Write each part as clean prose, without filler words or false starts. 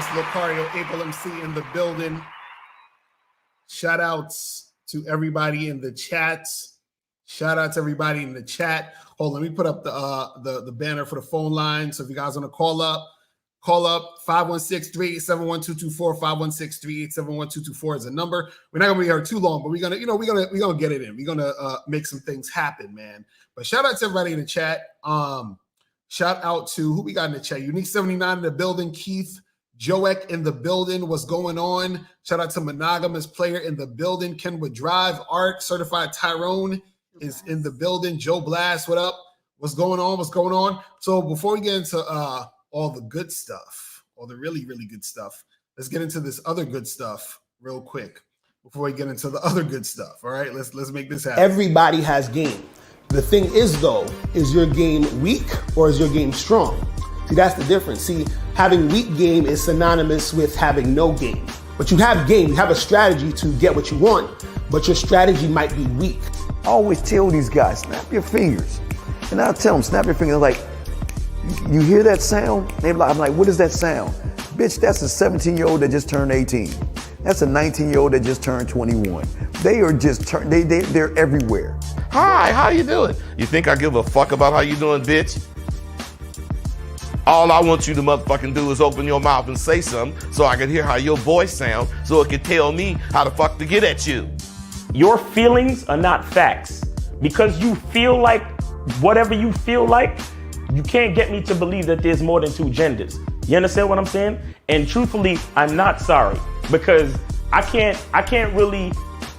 Mr. Locario, April MC in the building. Shout outs to everybody in the chat. Shout out to everybody in the chat. Hold on, let me put up the banner for the phone line. So if you guys want to call up 516-387-1224. 516-387-1224 is a number. We're not gonna be here too long, but we're gonna get it in. We're gonna make some things happen, man. But shout out to everybody in the chat. Shout out to who we got in the chat. Unique 79 in the building. Keith Joek in the building. What's going on? Shout out to Monogamous Player in the building. Kenwood Drive. Art Certified Tyrone is in the building. Joe Blast, what up? What's going on? What's going on? So before we get into all the good stuff, all the really, really good stuff, let's get into this other good stuff real quick before we get into the other good stuff. All right, let's make this happen. Everybody has game. The thing is, though, is your game weak or is your game strong? See, that's the difference. See, having weak game is synonymous with having no game. But you have game, you have a strategy to get what you want, but your strategy might be weak. I always tell these guys, snap your fingers. And I'll tell them, snap your fingers. Like, you hear that sound? I'm like, what is that sound? Bitch, that's a 17-year-old that just turned 18. That's a 19-year-old that just turned 21. They are just, they're everywhere. Hi, how you doing? You think I give a fuck about how you doing, bitch? All I want you to motherfucking do is open your mouth and say something so I can hear how your voice sounds so it can tell me how the fuck to get at you. Your feelings are not facts. Because you feel like whatever you feel like, you can't get me to believe that there's more than two genders. You understand what I'm saying? And truthfully, I'm not sorry because I can't really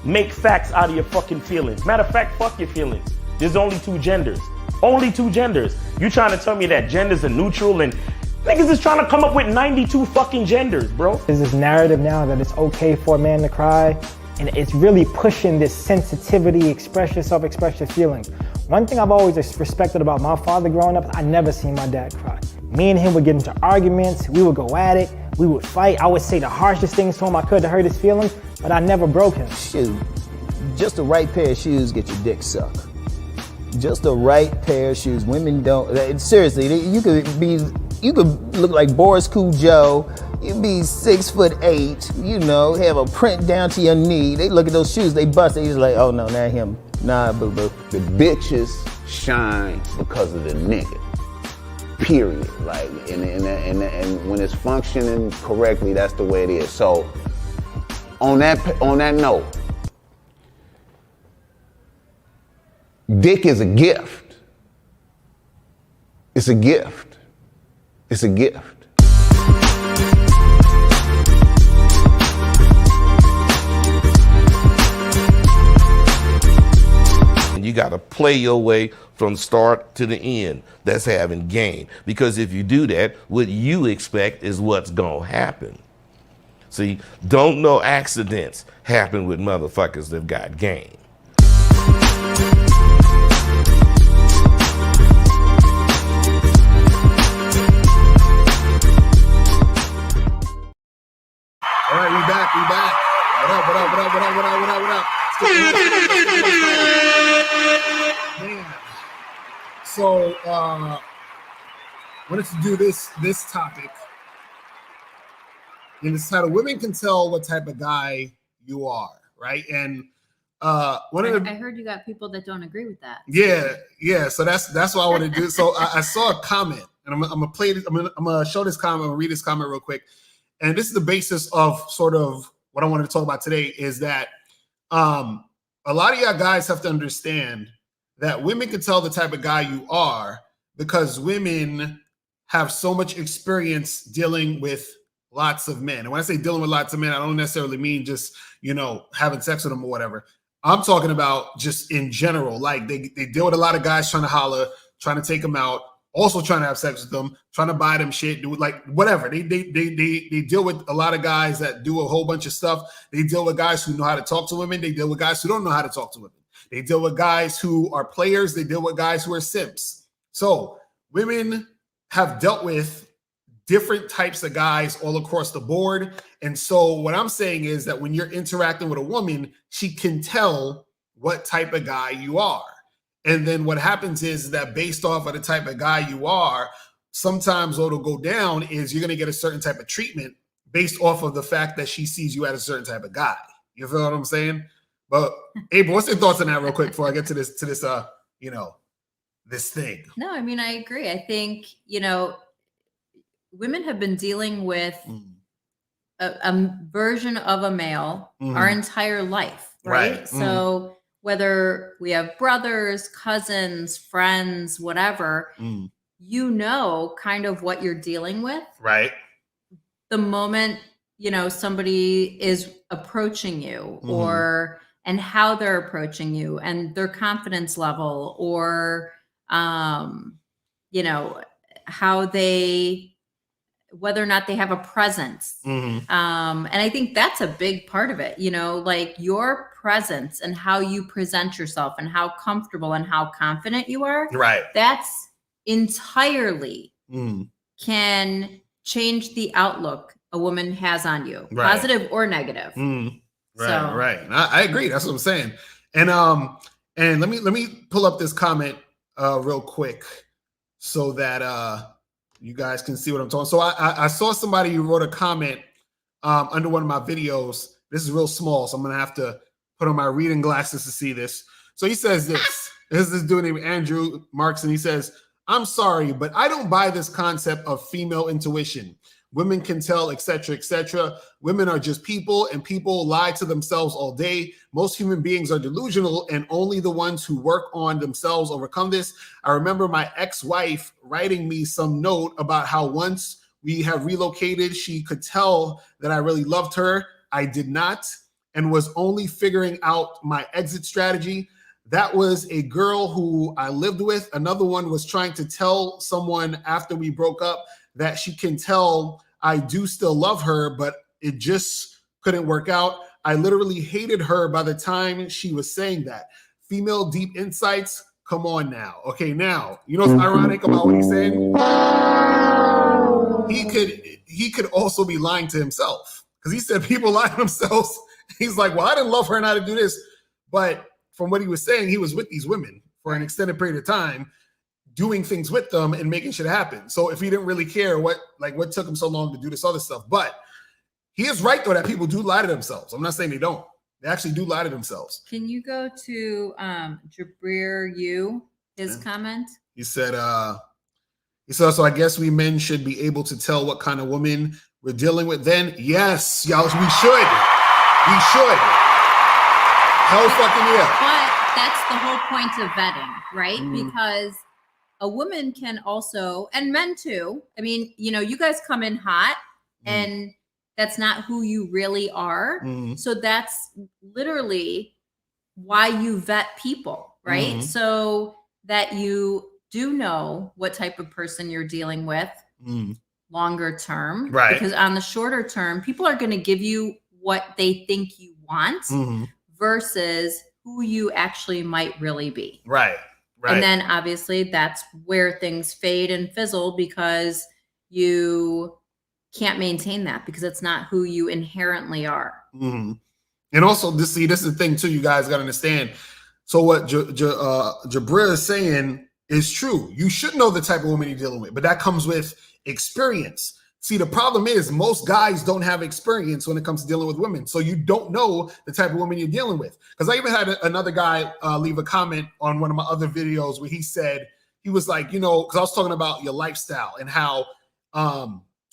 make facts out of your fucking feelings. Matter of fact, fuck your feelings. There's only two genders. Only two genders. You trying to tell me that genders are neutral and niggas is trying to come up with 92 fucking genders, bro. There's this narrative now that it's okay for a man to cry, and it's really pushing this sensitivity, express yourself, express your feelings. One thing I've always respected about my father growing up, I never seen my dad cry. Me and him would get into arguments, we would go at it, we would fight. I would say the harshest things to him I could to hurt his feelings, but I never broke him. Shoot, just the right pair of shoes get your dick sucked. Just the right pair of shoes. Women don't, seriously, you could look like Boris Cujo, you'd be 6'8", you know, have a print down to your knee. They look at those shoes, they bust, they just like, oh no, not him. Nah, boo-boo. The bitches shine because of the nigga. Period. Like, and when it's functioning correctly, that's the way it is. So, on that note, dick is a gift. It's a gift. It's a gift. You got to play your way from start to the end. That's having game. Because if you do that, what you expect is what's going to happen. See, don't no accidents happen with motherfuckers that got game. All right, we back. What up? Man. So, wanted to do this topic in this title. Women can tell what type of guy you are, right? And I heard you got people that don't agree with that. Yeah. So that's what I want to do. So I saw a comment, and I'm gonna play this. I'm gonna show this comment. I'm gonna read this comment real quick. And this is the basis of sort of what I wanted to talk about today. Is that a lot of y'all guys have to understand that women can tell the type of guy you are because women have so much experience dealing with lots of men. And when I say dealing with lots of men, I don't necessarily mean just, having sex with them or whatever. I'm talking about just in general. Like they deal with a lot of guys trying to holler, trying to take them out, also trying to have sex with them, trying to buy them shit, do like whatever. They deal with a lot of guys that do a whole bunch of stuff. They deal with guys who know how to talk to women. They deal with guys who don't know how to talk to women. They deal with guys who are players. They deal with guys who are simps. So women have dealt with different types of guys all across the board. And so what I'm saying is that when you're interacting with a woman, she can tell what type of guy you are. And then what happens is that based off of the type of guy you are, sometimes what'll go down is you're going to get a certain type of treatment based off of the fact that she sees you as a certain type of guy. You feel what I'm saying? But April, what's your thoughts on that real quick before I get to this you know, this thing? No, I mean, I agree. I think, you know, women have been dealing with a version of a male our entire life, right? So whether we have brothers, cousins, friends, whatever, you know kind of what you're dealing with. Right. The moment, you know, somebody is approaching you or and how they're approaching you and their confidence level or you know, how they whether or not they have a presence. And I think that's a big part of it, you know, like your presence and how you present yourself and how comfortable and how confident you are. Right. That's entirely can change the outlook a woman has on you, positive or negative. Right, So. right. And I agree. That's what I'm saying. And let me pull up this comment real quick so that you guys can see what I'm talking. So I saw somebody who wrote a comment under one of my videos. This is real small, so I'm gonna have to put on my reading glasses to see this. So he says this. This is this dude named Andrew Marks, and he says, "I'm sorry, but I don't buy this concept of female intuition. Women can tell, etc., etc. Women are just people, and people lie to themselves all day. Most human beings are delusional, and only the ones who work on themselves overcome this. I remember my ex-wife writing me some note about how once we have relocated, she could tell that I really loved her. I did not, and was only figuring out my exit strategy. That was a girl who I lived with. Another one was trying to tell someone after we broke up that she can tell I do still love her, but it just couldn't work out. I literally hated her by the time she was saying that. Female deep insights, come on now. Okay, now, you know what's ironic about what he's saying? He could also be lying to himself because he said people lie to themselves. He's like, well, I didn't love her and I didn't do this. But from what he was saying, he was with these women for an extended period of time, doing things with them and making shit happen. So if he didn't really care what took him so long to do this other stuff, but he is right though that people do lie to themselves. I'm not saying they don't. They actually do lie to themselves. Can you go to Jabrir his comment? He said, so I guess we men should be able to tell what kind of woman we're dealing with then. Yes, y'all, we should. We should. Hell fucking yeah. But that's the whole point of vetting, right? Because a woman can also, and men too, I mean, you know, you guys come in hot and that's not who you really are. So that's literally why you vet people, right? So that you do know what type of person you're dealing with longer term. Right. Because on the shorter term, people are going to give you what they think you want versus who you actually might really be. Right. Right. And then obviously that's where things fade and fizzle because you can't maintain that because it's not who you inherently are. And also, this is the thing too. You guys got to understand. So what Jabrir is saying is true. You should know the type of woman you're dealing with, but that comes with experience. See, the problem is most guys don't have experience when it comes to dealing with women. So you don't know the type of woman you're dealing with. Because I even had another guy leave a comment on one of my other videos where he said, he was like, you know, because I was talking about your lifestyle and how,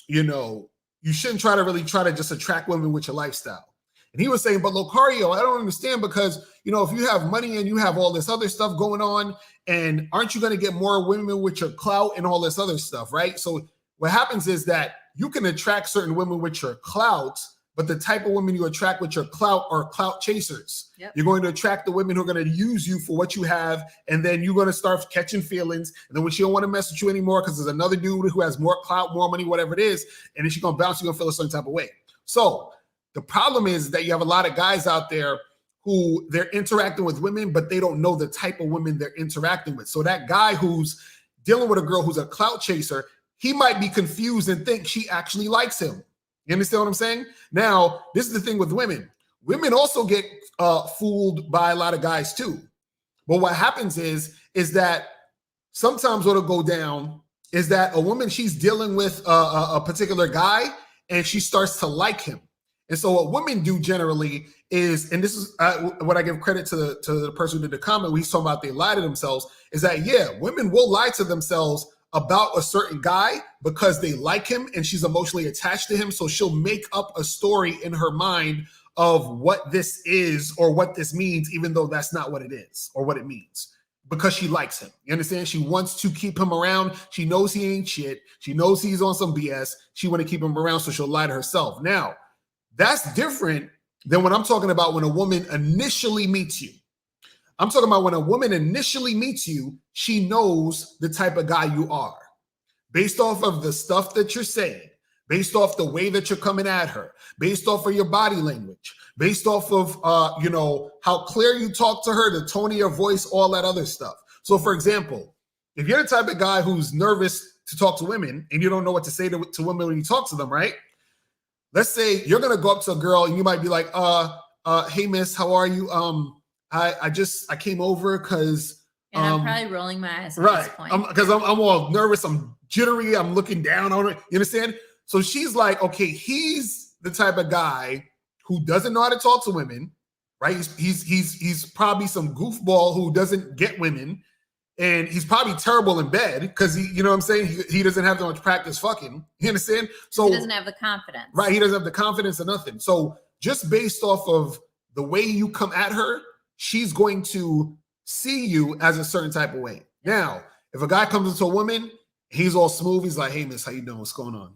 you know, you shouldn't try to just attract women with your lifestyle. And he was saying, but Locario, I don't understand because, you know, if you have money and you have all this other stuff going on, and aren't you going to get more women with your clout and all this other stuff, right? So what happens is that you can attract certain women with your clout, but the type of women you attract with your clout are clout chasers. Yep. You're going to attract the women who are going to use you for what you have, and then you're going to start catching feelings. And then when she don't want to mess with you anymore because there's another dude who has more clout, more money, whatever it is, and then she's going to bounce, you're going to feel a certain type of way. So the problem is that you have a lot of guys out there who they're interacting with women, but they don't know the type of women they're interacting with. So that guy who's dealing with a girl who's a clout chaser, he might be confused and think she actually likes him. You understand what I'm saying? Now, this is the thing with women. Women also get fooled by a lot of guys too. But what happens is that sometimes what'll go down is that a woman, she's dealing with a particular guy, and she starts to like him. And so what women do generally is, and this is what I give credit to the person who did the comment, when he's talking about they lie to themselves, is that, yeah, women will lie to themselves about a certain guy because they like him and she's emotionally attached to him. So she'll make up a story in her mind of what this is or what this means, even though that's not what it is or what it means, because she likes him. You understand? She wants to keep him around. She knows he ain't shit. She knows he's on some BS. She want to keep him around, so she'll lie to herself. Now, that's different than what I'm talking about when a woman initially meets you. I'm talking about when a woman initially meets you, she knows the type of guy you are based off of the stuff that you're saying, based off the way that you're coming at her, based off of your body language, based off of, how clear you talk to her, the tone of your voice, all that other stuff. So for example, if you're the type of guy who's nervous to talk to women and you don't know what to say to women when you talk to them, right? Let's say you're going to go up to a girl and you might be like, hey miss, how are you? I came over because And I'm probably rolling my eyes at right, this point. because I'm all nervous, I'm jittery, I'm looking down on her. You understand? So she's like, okay, he's the type of guy who doesn't know how to talk to women, right? He's probably some goofball who doesn't get women, and he's probably terrible in bed because you know what I'm saying? He doesn't have that much practice fucking. You understand? So he doesn't have the confidence. Right, he doesn't have the confidence or nothing. So just based off of the way you come at her, she's going to see you as a certain type of way. Now, if a guy comes into a woman, he's all smooth. He's like, hey, miss, how you doing? What's going on?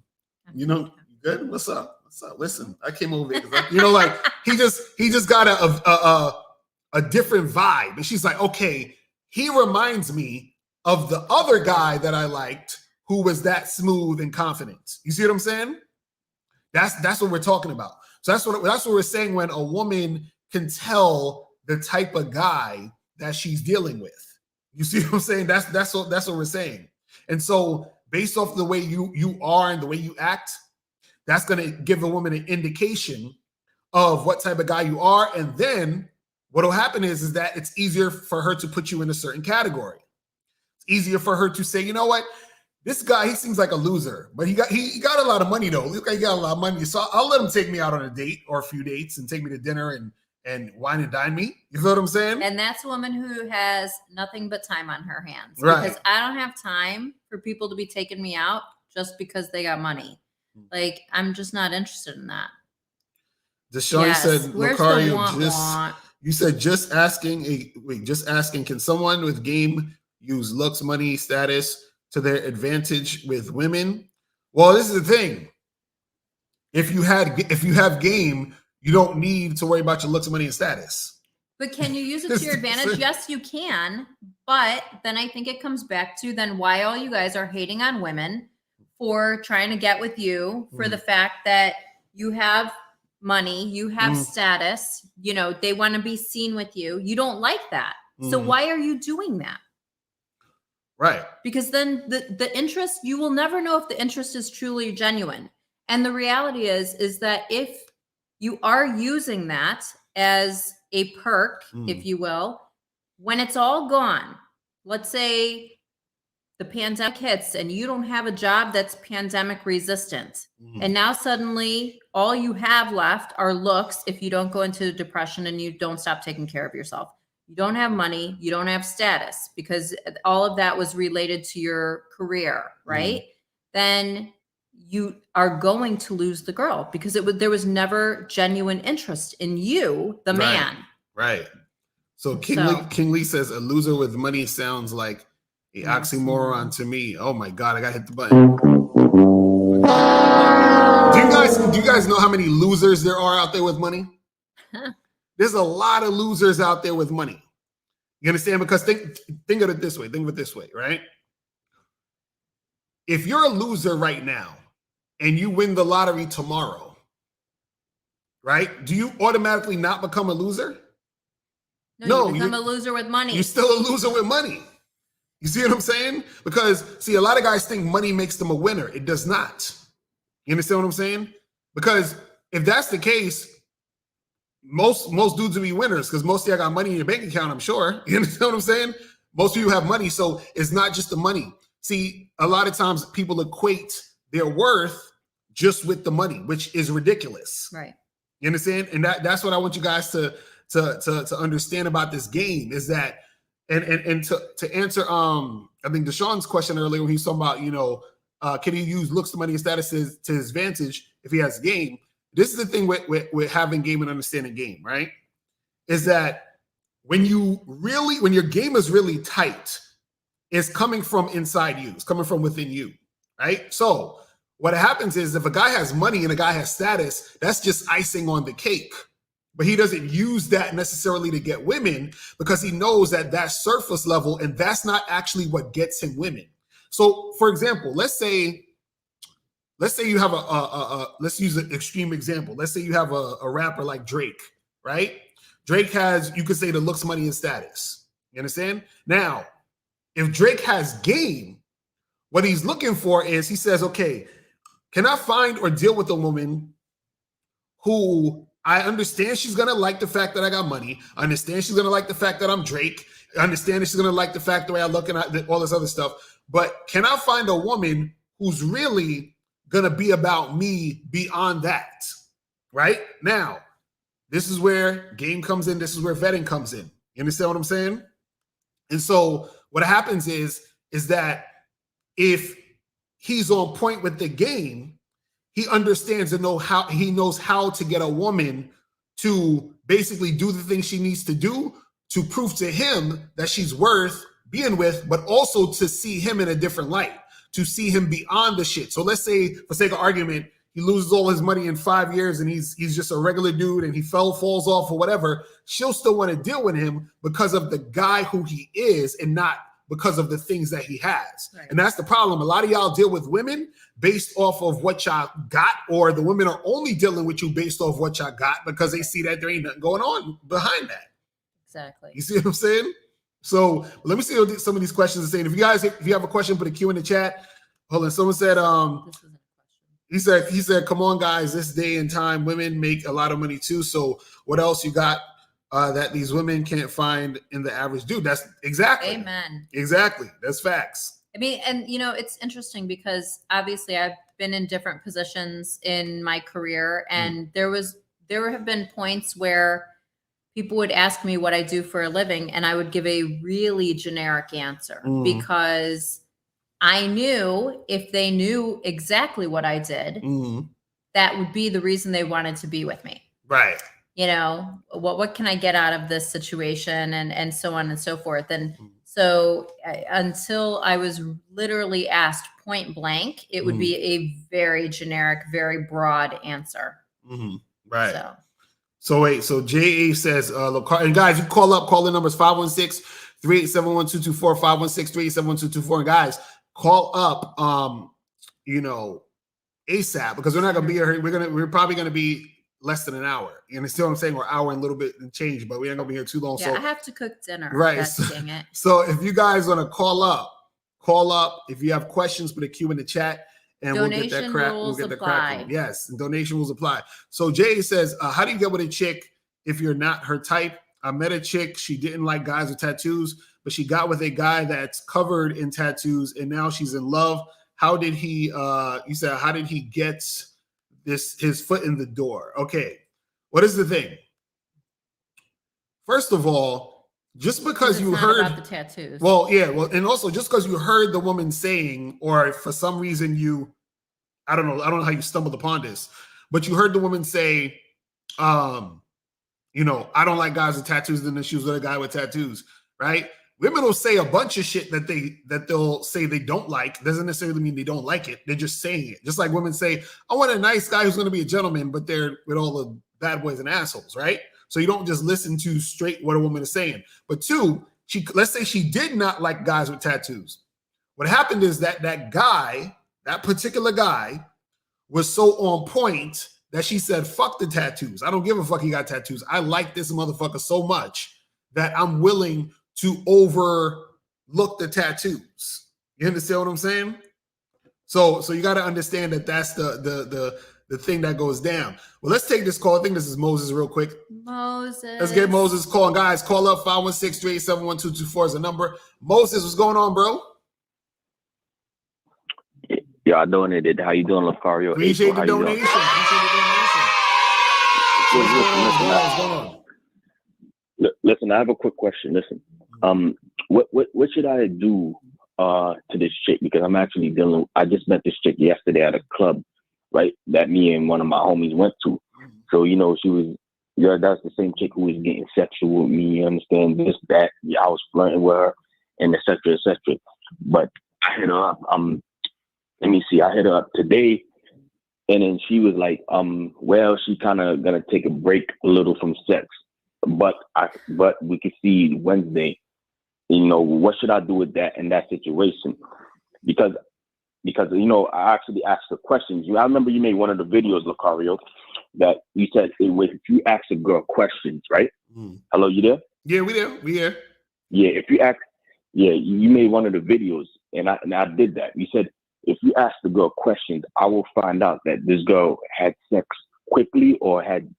You know, you good? What's up? What's up? Listen, I came over here. Like he just got a different vibe. And she's like, okay, he reminds me of the other guy that I liked who was that smooth and confident. You see what I'm saying? That's what we're talking about. So that's what we're saying when a woman can tell the type of guy that she's dealing with. You see what I'm saying? That's what we're saying. And so based off the way you are and the way you act, that's going to give a woman an indication of what type of guy you are. And then what will happen is that it's easier for her to put you in a certain category. It's easier for her to say, you know what? This guy, he seems like a loser, but he got a lot of money though. Look like he got a lot of money. So I'll let him take me out on a date or a few dates and take me to dinner and wine and dine me. You feel what I'm saying? And that's a woman who has nothing but time on her hands. Right. Because I don't have time for people to be taking me out just because they got money. Like, I'm just not interested in that. Deshaun said, Where's the Locario, you said just asking, can someone with game use looks, money, status to their advantage with women? Well, this is the thing. If you have game, you don't need to worry about your looks, money, and status. But can you use it to your advantage? Yes, you can. But then I think it comes back to then why all you guys are hating on women for trying to get with you for the fact that you have money, you have status, they want to be seen with you. You don't like that. So why are you doing that? Right. Because then the interest, you will never know if the interest is truly genuine. And the reality is that if you are using that as a perk, if you will, when it's all gone, let's say the pandemic hits and you don't have a job that's pandemic resistant. And now suddenly all you have left are looks if you don't go into depression and you don't stop taking care of yourself. You don't have money, you don't have status because all of that was related to your career, right? Then you are going to lose the girl because there was never genuine interest in you, the man. Right. So King Lee says a loser with money sounds like an oxymoron to me. Oh my God, I gotta hit the button. Do you guys know how many losers there are out there with money? There's a lot of losers out there with money. You understand? Because think of it this way. Think of it this way, right? If you're a loser right now and you win the lottery tomorrow, right? Do you automatically not become a loser? No, you become a loser with money. You're still a loser with money. You see what I'm saying? Because, see, a lot of guys think money makes them a winner. It does not. You understand what I'm saying? Because if that's the case, most dudes will be winners because most of you got money in your bank account, I'm sure. You understand what I'm saying? Most of you have money, so it's not just the money. See, a lot of times people equate their worth just with the money, which is ridiculous. Right. You understand? And that's what I want you guys to understand about this game is that, and to answer I think Deshaun's question earlier when he was talking about, you know, can he use looks, money, and status to his advantage if he has game? This is the thing with having game and understanding game, right? Is that when your game is really tight, it's coming from inside you, it's coming from within you, right? So what happens is if a guy has money and a guy has status, that's just icing on the cake. But he doesn't use that necessarily to get women because he knows that that's surface level and that's not actually what gets him women. So, for example, let's say you have let's use an extreme example. Let's say you have a rapper like Drake, right? Drake has, you could say, the looks, money, and status. You understand? Now, if Drake has game, what he's looking for is he says, okay, can I find or deal with a woman who I understand she's going to like the fact that I got money. I understand she's going to like the fact that I'm Drake. I understand that she's going to like the fact the way I look and all this other stuff. But can I find a woman who's really going to be about me beyond that? Right? Now, this is where game comes in. This is where vetting comes in. You understand what I'm saying? And so what happens is that if he's on point with the game, he understands and he knows how to get a woman to basically do the things she needs to do to prove to him that she's worth being with, but also to see him in a different light, to see him beyond the shit. So let's say, for sake of argument, he loses all his money in 5 years and he's just a regular dude and he falls off or whatever. She'll still want to deal with him because of the guy who he is and not because of the things that he has. Right. And that's the problem. A lot of y'all deal with women based off of what y'all got, or the women are only dealing with you based off what y'all got because they see that there ain't nothing going on behind that. Exactly. You see what I'm saying? So let me see what some of these questions are saying. If you have a question, put a Q in the chat. Hold on. Someone said, he said, come on, guys, this day and time, women make a lot of money too. So what else you got that these women can't find in the average dude? That's exactly. Amen. Exactly. That's facts. I mean, and you know, it's interesting because obviously I've been in different positions in my career, and there have been points where people would ask me what I do for a living, and I would give a really generic answer because I knew if they knew exactly what I did, that would be the reason they wanted to be with me. Right. You know, what can I get out of this situation, and so on and so forth. And so until I was literally asked point blank, it would be a very generic, very broad answer. Right. So wait, so JA says, and guys, you call the numbers 516-387-1224, 516-387-1224. And guys, call up, ASAP, because we're not going to be here. We're probably going to be less than an hour. You understand what I'm saying? We're an hour and a little bit and change, but we ain't gonna be here too long. Yeah, so I have to cook dinner. Right. Dang it. So if you guys want to call up. If you have questions, put a Q in the chat and we'll get that crack. We'll get the crack. Yes, and donation rules apply. So Jay says, how do you get with a chick if you're not her type? I met a chick. She didn't like guys with tattoos, but she got with a guy that's covered in tattoos, and now she's in love. How did he? You said, how did he get his foot in the door? Okay, what is the thing? First of all, just because you heard about the tattoos. And also just because you heard the woman saying, or for some reason I don't know how you stumbled upon this, but you heard the woman say, I don't like guys with tattoos, and then she was with a guy with tattoos, right? Women will say a bunch of shit that they'll say they don't like. Doesn't necessarily mean they don't like it. They're just saying it. Just like women say, I want a nice guy who's going to be a gentleman, but they're with all the bad boys and assholes, right? So you don't just listen to straight what a woman is saying. But two, let's say she did not like guys with tattoos. What happened is that particular guy, was so on point that she said, fuck the tattoos. I don't give a fuck he got tattoos. I like this motherfucker so much that I'm willing to overlook the tattoos. You understand what I'm saying? So you got to understand that that's the thing that goes down. Well, let's take this call. I think this is Moses real quick. Moses. Let's get Moses calling. Guys, call up 516-387-1224 is the number. Moses, what's going on, bro? Yeah, I donated. How you doing, Locario? Appreciate April, the how you donation. doing? Appreciate the donation. What's going on? Listen, I have a quick question. Listen, what should I do to this chick? Because I'm actually dealing. I just met this chick yesterday at a club, right? That me and one of my homies went to. So you know, she was. Yeah, that's the same chick who was getting sexual with me. You understand this, that? Yeah, I was flirting with her, and et cetera, et cetera. But I hit her up. Let me see. I hit her up today, and then she was like, well, she kind of gonna take a break a little from sex, but we could see Wednesday. You know, what should I do with that in that situation? Because you know, I actually asked her questions. I remember you made one of the videos, Locario, that you said if you ask a girl questions, right? Hello, you there? Yeah, we there. We here. Yeah, if you ask, yeah, you made one of the videos, and I did that. You said if you ask the girl questions, I will find out that this girl had sex quickly or had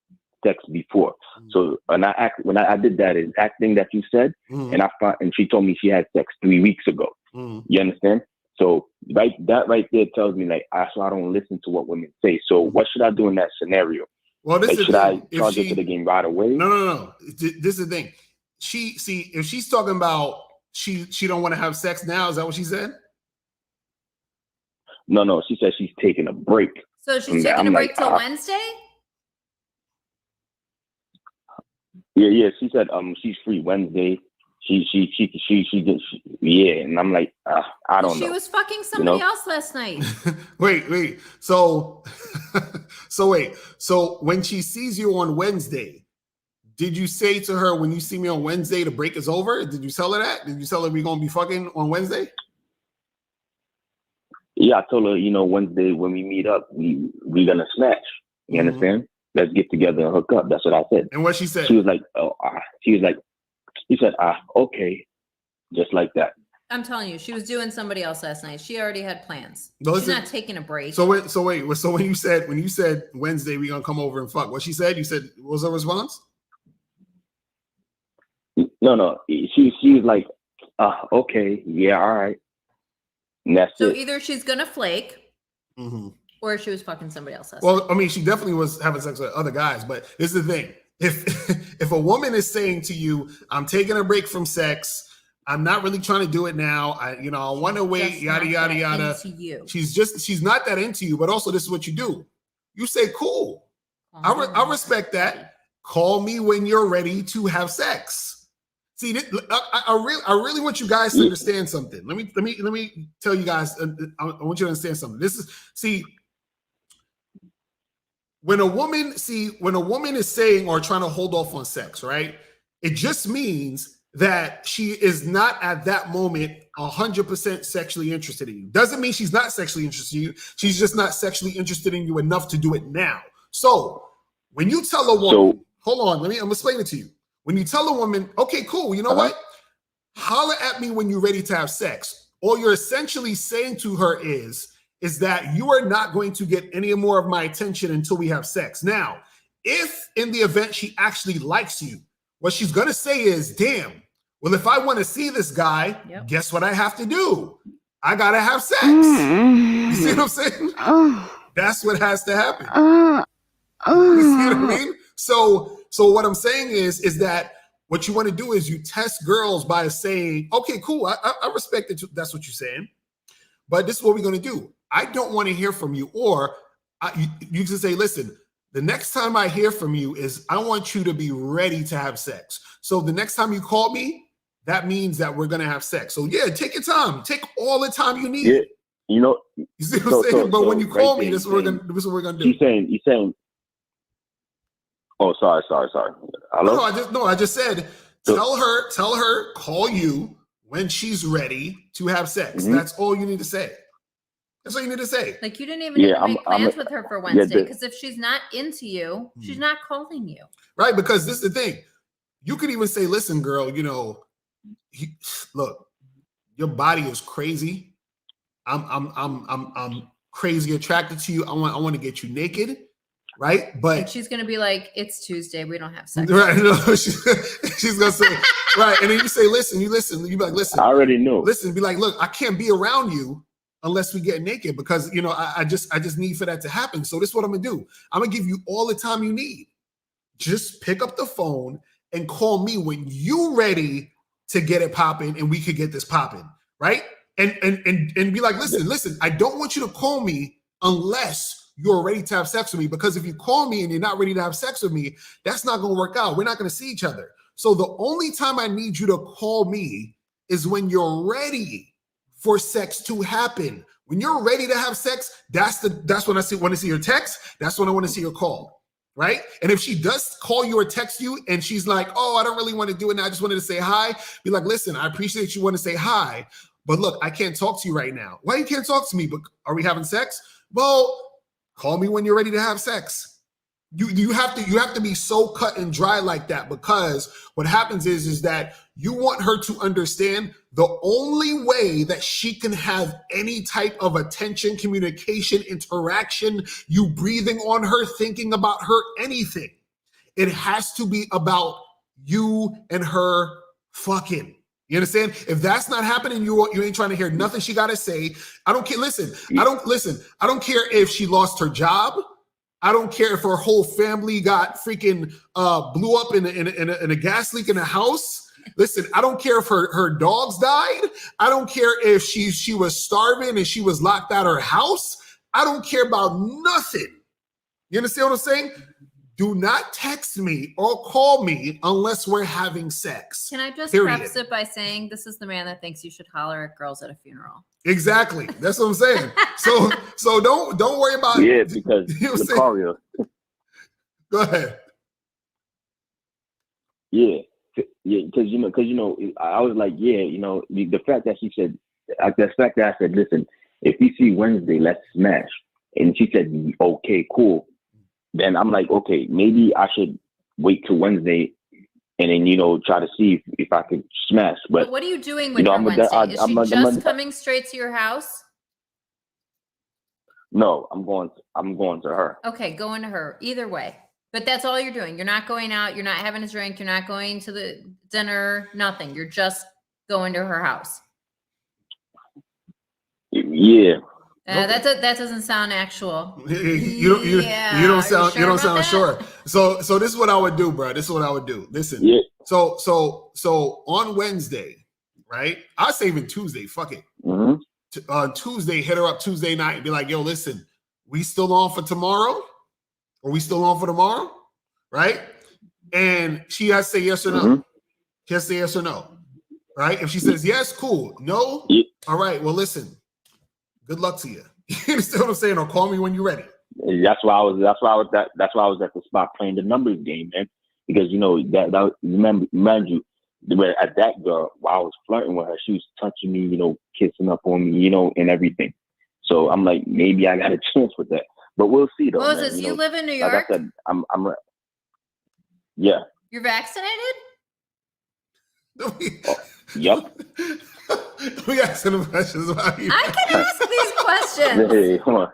sex before. So when I did that exact thing that you said, and she told me she had sex 3 weeks ago. You understand? So right there tells me like I don't listen to what women say. So what should I do in that scenario? Well, this like, is should I charge her to the game right away? No. This is the thing. If she's talking about she don't want to have sex now, is that what she said? No. She said she's taking a break. So she's taking a break till Wednesday? Yeah. She said she's free Wednesday. She yeah, and I'm like I don't know. She was fucking somebody else last night. wait. So So when she sees you on Wednesday, did you say to her when you see me on Wednesday the break is over? Did you tell her that? Did you tell her we're gonna be fucking on Wednesday? Yeah, I told her, you know, Wednesday when we meet up, we gonna snatch. You understand? Let's get together and hook up. That's what I said. And what she said? She was like, she said, okay, just like that. I'm telling you, she was doing somebody else last night. She already had plans. No, she's not taking a break. So wait. So when you said Wednesday we gonna come over and fuck, what she said? You said what was her response? No. She was like, okay, yeah, all right. And that's so it. Either she's gonna flake, or she was fucking somebody else. Well, I mean, she definitely was having sex with other guys, but this is the thing. If a woman is saying to you, I'm taking a break from sex, I'm not really trying to do it now. I want to wait, yada, yada, yada. She's not that into you, but also this is what you do. You say, cool. I respect that. Call me when you're ready to have sex. See, I really want you guys to understand something. Let me tell you guys. I want you to understand something. When a woman is saying or trying to hold off on sex, right? It just means that she is not at that moment 100% sexually interested in you. Doesn't mean she's not sexually interested in you. She's just not sexually interested in you enough to do it now. So when you tell a woman, hold on, I'm explaining it to you. When you tell a woman, okay, cool, you know what? Holler at me when you're ready to have sex. All you're essentially saying to her is that you are not going to get any more of my attention until we have sex. Now, if in the event she actually likes you, what she's going to say is, damn, well, if I want to see this guy, guess what I have to do? I got to have sex. You see what I'm saying? That's what has to happen. You see what I mean? So what I'm saying is that what you want to do is you test girls by saying, okay, cool, I respect that that's what you're saying, but this is what we're going to do. I don't want to hear from you. Or you can say, listen, the next time I hear from you is I want you to be ready to have sex. So the next time you call me, that means that we're going to have sex. So yeah, take your time. Take all the time you need. Yeah, you see what I'm saying? But when you call me, this is what we're going to do. He's saying, oh, sorry. Hello? No, I just said, tell her, call you when she's ready to have sex. That's all you need to say. That's all you need to say. Like, you didn't even need to make plans with her for Wednesday, because if she's not into you, she's not calling you. Right, because this is the thing. You could even say, listen, girl, look, your body is crazy. I'm crazy attracted to you. I want to get you naked. Right, but and she's gonna be like, "It's Tuesday, we don't have sex." Right, no, she's gonna say, right, and then you say, "Listen." You be like, "Listen." I already knew. Listen, be like, "Look, I can't be around you unless we get naked, because you know I just need for that to happen. So this is what I'm gonna do. I'm gonna give you all the time you need. Just pick up the phone and call me when you ready to get it popping, and we could get this popping, right? And be like, listen, I don't want you to call me unless you're ready to have sex with me, because if you call me and you're not ready to have sex with me, that's not gonna work out. We're not gonna see each other. So the only time I need you to call me is when you're ready for sex to happen. When you're ready to have sex, that's when I want to see your text. That's when I want to see your call, right? And if she does call you or text you and she's like, oh, I don't really want to do it now, I just wanted to say hi, be like, listen, I appreciate you want to say hi, but look, I can't talk to you right now. Why you can't talk to me? But are we having sex? Well, call me when you're ready to have sex. You have to be so cut and dry like that, because what happens is that you want her to understand the only way that she can have any type of attention, communication, interaction, you breathing on her, thinking about her, anything. It has to be about you and her fucking. You understand? If that's not happening, you ain't trying to hear nothing she got to say. I don't care. I don't care if she lost her job. I don't care if her whole family got freaking blew up in a gas leak in a house. Listen, I don't care if her dogs died. I don't care if she was starving and she was locked out of her house. I don't care about nothing. You understand what I'm saying? Do not text me or call me unless we're having sex. Can I just period. preface it by saying this is the man that thinks you should holler at girls at a funeral? Exactly. That's what I'm saying. So don't worry about yeah, because you know Locario. Go ahead. Yeah, because I was like, the fact that she said, the fact that I said, listen, if we see Wednesday, let's smash, and she said, okay, cool. Then I'm like, okay, maybe I should wait till Wednesday and then, try to see if I could smash. But what are you doing with her Wednesday? Is she just coming straight to your house? No, I'm going to her. Okay, going to her. Either way. But that's all you're doing. You're not going out. You're not having a drink. You're not going to the dinner. Nothing. You're just going to her house. Yeah. That doesn't sound actual. You don't sound sure. So this is what I would do, bro. This is what I would do. Listen. Yeah. So on Wednesday, right? I'll say even Tuesday. Fuck it. Mm-hmm. Tuesday, hit her up Tuesday night and be like, yo, listen, we still on for tomorrow? Are we still on for tomorrow? Right? And she has to say yes or no. Mm-hmm. She has to say yes or no. Right? If she says yes, cool. No? Yeah. All right. Well, listen. Good luck to you. You understand what I'm saying? Or call me when you're ready. That's why I was at the spot playing the numbers game, man. Because that remind you, at that girl, while I was flirting with her, she was touching me, kissing up on me, and everything. So I'm like, maybe I got a chance with that. But we'll see though. Moses, man. You live in New York? Like I said, I'm yeah. You're vaccinated? Yep. We asking them questions about you. I can ask these questions. Hey, come on.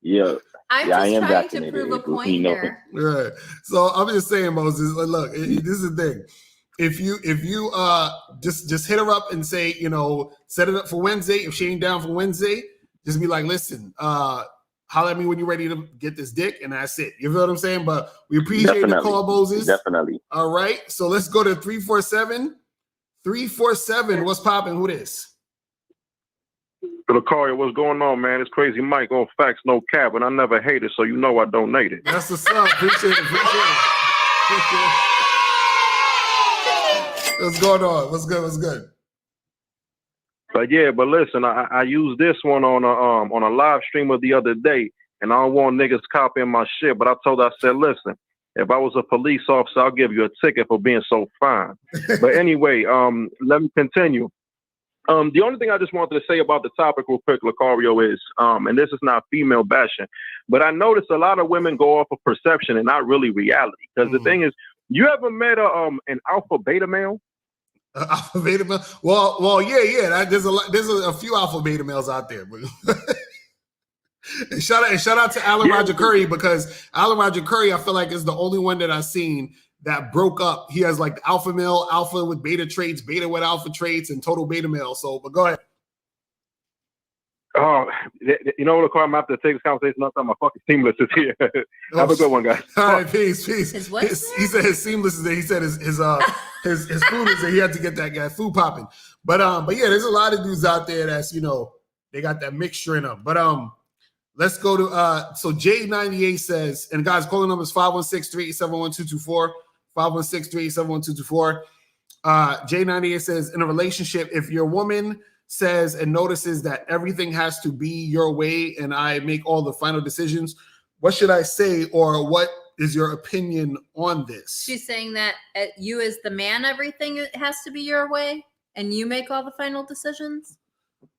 Yeah. I'm just trying to prove a point here. Right. So I'm just saying, Moses, look, this is the thing. If you just hit her up and say, set it up for Wednesday. If she ain't down for Wednesday, just be like, listen, holler at me when you're ready to get this dick, and that's it. You feel what I'm saying? But we appreciate the call, Moses. Definitely. All right. So let's go to 347. 347. What's popping? Who this? Locario, what's going on, man? It's Crazy Mike on Facts No Cap, and I never hate it, so I donated. That's what's up. Appreciate it. What's going on? What's good? But listen, I used this one on a live stream of the other day, and I don't want niggas copying my shit, but I said, listen, if I was a police officer, I'll give you a ticket for being so fine. But anyway, let me continue. The only thing I just wanted to say about the topic real quick, Locario, is, and this is not female bashing, but I noticed a lot of women go off of perception and not really reality. Because the thing is, you ever met an alpha beta male? Alpha beta male? Well, yeah. There's a few alpha beta males out there. And shout out to Alan Roger Curry, because Alan Roger Curry, I feel like, is the only one that I've seen that broke up. He has like alpha male, alpha with beta traits, beta with alpha traits, and total beta male. So, but go ahead. Oh, you know what, I'm after to take this conversation up. My fucking seamless is here. Have a good one, guys. All right, peace. His what? He said his seamless is there. He said his food is there. He had to get that guy food popping. But yeah, there's a lot of dudes out there that's they got that mixture in them. But let's go to so J98 says, and guys, calling numbers 516-387-1224, 516-387-1224. J98 says, in a relationship, if your woman says and notices that everything has to be your way and I make all the final decisions, what should I say, or what is your opinion on this? She's saying that you as the man, everything has to be your way and you make all the final decisions.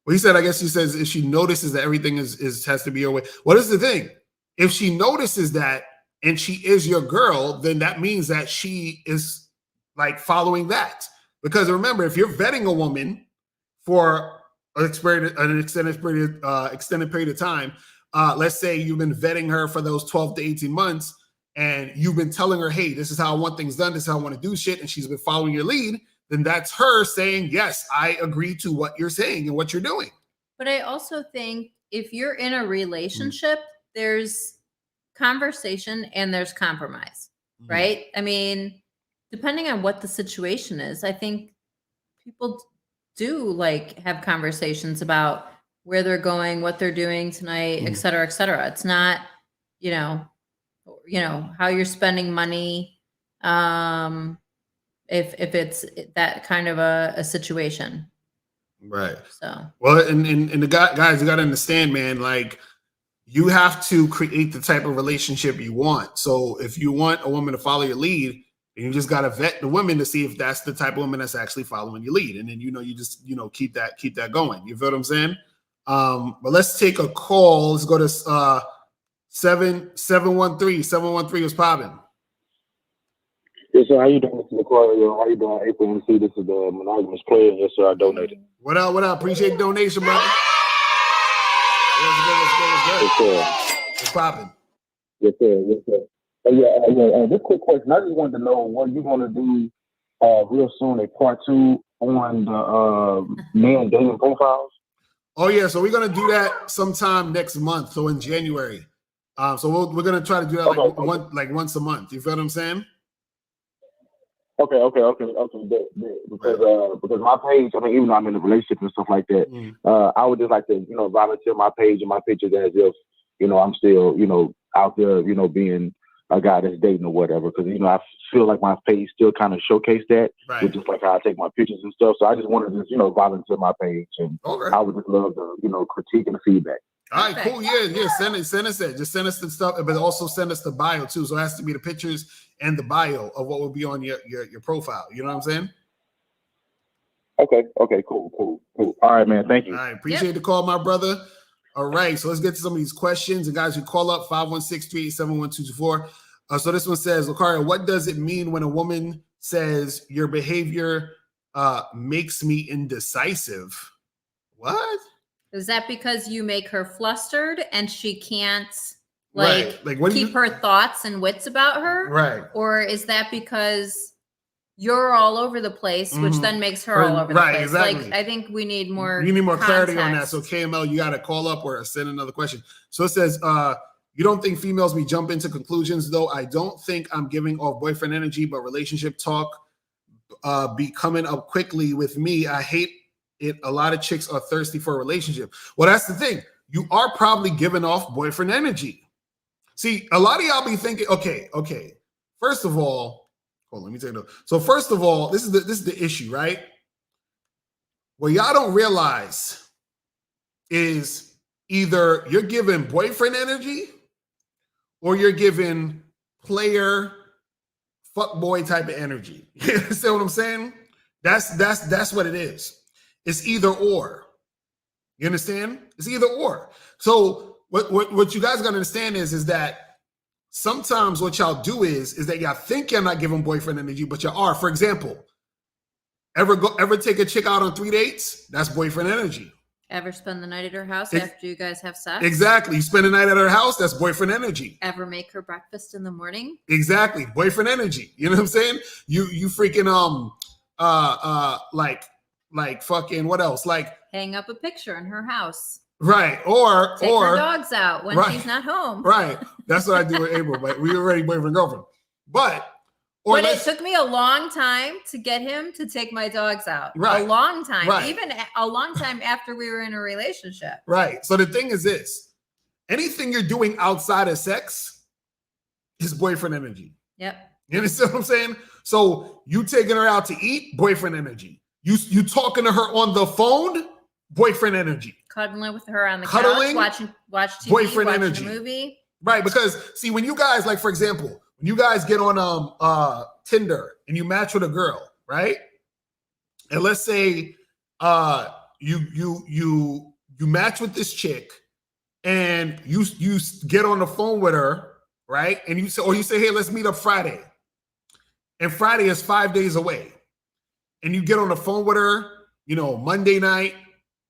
Well, he said, I guess he says if she notices that everything has to be your way. What is the thing? If she notices that and she is your girl, then that means that she is like following that. Because remember, if you're vetting a woman for an extended period of time, let's say you've been vetting her for those 12 to 18 months, and you've been telling her, hey, this is how I want things done, this is how I want to do shit, and she's been following your lead, then that's her saying, yes, I agree to what you're saying and what you're doing. But I also think if you're in a relationship, there's conversation and there's compromise, right? I mean, depending on what the situation is, I think people do like have conversations about where they're going, what they're doing tonight, et cetera, et cetera. It's not, how you're spending money. If it's that kind of a situation. Right. So, well, and the guys, you got to understand, man, like you have to create the type of relationship you want. So if you want a woman to follow your lead, you just got to vet the women to see if that's the type of woman that's actually following your lead. And then, you just, keep that going. You feel what I'm saying? But let's take a call. Let's go to 713. 713 was popping. Yes, sir. How you doing, Mr. Locario? How you doing, April MC? This is the monogamous player. Yes, sir. I donated. What up? What up? Appreciate the donation, brother. What's good? Yes, sir. What's popping? Yes, sir. Yes, sir. Just quick question. I just wanted to know what you're going to do real soon, a part 2 on the men dating profiles. Oh yeah, so we're gonna do that sometime next month. So in January. So we're gonna try to do that once a month. You feel what I'm saying? Okay. Because my page, I mean, even though I'm in a relationship and stuff like that, I would just like to, volunteer my page and my pictures as if, I'm still, out there, being a guy that's dating or whatever. Because, I feel like my page still kind of showcase that, right, with just like how I take my pictures and stuff. So I just wanted to just, volunteer my page, and I would just love the, critique and the feedback. All right, cool. Yeah. Send us that. Just send us the stuff, but also send us the bio too. So it has to be the pictures and the bio of what will be on your profile. You know what I'm saying? Okay. Cool. All right, man. Thank you. All right. Appreciate the call, my brother. All right. So let's get to some of these questions. And guys, you call up 516-387-1224. So this one says, Locario, what does it mean when a woman says your behavior makes me indecisive? What? Is that because you make her flustered and she can't keep her thoughts and wits about her? Right. Or is that because you're all over the place, which then makes her all over the place? Exactly. Like, I think we need more. You need more clarity on that. context. So KML, you got to call up or send another question. So it says, you don't think females be jump into conclusions, though? I don't think I'm giving off boyfriend energy, but relationship talk be coming up quickly with me. I hate it. A lot of chicks are thirsty for a relationship. Well, that's the thing. You are probably giving off boyfriend energy. See, a lot of y'all be thinking, okay. First of all, hold on, let me take a note. So first of all, this is the issue, right? What y'all don't realize is either you're giving boyfriend energy or you're giving player fuckboy type of energy. You understand what I'm saying? That's what it is. It's either or. You understand? It's either or. So what you guys gotta understand is that sometimes what y'all do is that y'all think you're not giving boyfriend energy, but you are. For example, ever take a chick out on 3 dates? That's boyfriend energy. Ever spend the night at her house after you guys have sex? Exactly. You spend the night at her house, that's boyfriend energy. Ever make her breakfast in the morning? Exactly. Boyfriend energy. You know what I'm saying? You freaking like fucking what else? Like hang up a picture in her house. Right. Take her dogs out when right. she's not home. Right. That's what I do with April, but we already boyfriend girlfriend. But it took me a long time to get him to take my dogs out. Right. A long time. Right. Even a long time after we were in a relationship. Right. So the thing is this. Anything you're doing outside of sex is boyfriend energy. Yep. You understand what I'm saying? So you taking her out to eat, boyfriend energy. You talking to her on the phone, boyfriend energy. Cuddling with her on the couch, watch TV, boyfriend watching energy. a movie. Right, because see, when you guys, like for example, when you guys get on Tinder and you match with a girl, right? And let's say you match with this chick and you get on the phone with her, right? And you say, hey, let's meet up Friday. And Friday is 5 days away. And you get on the phone with her, Monday night,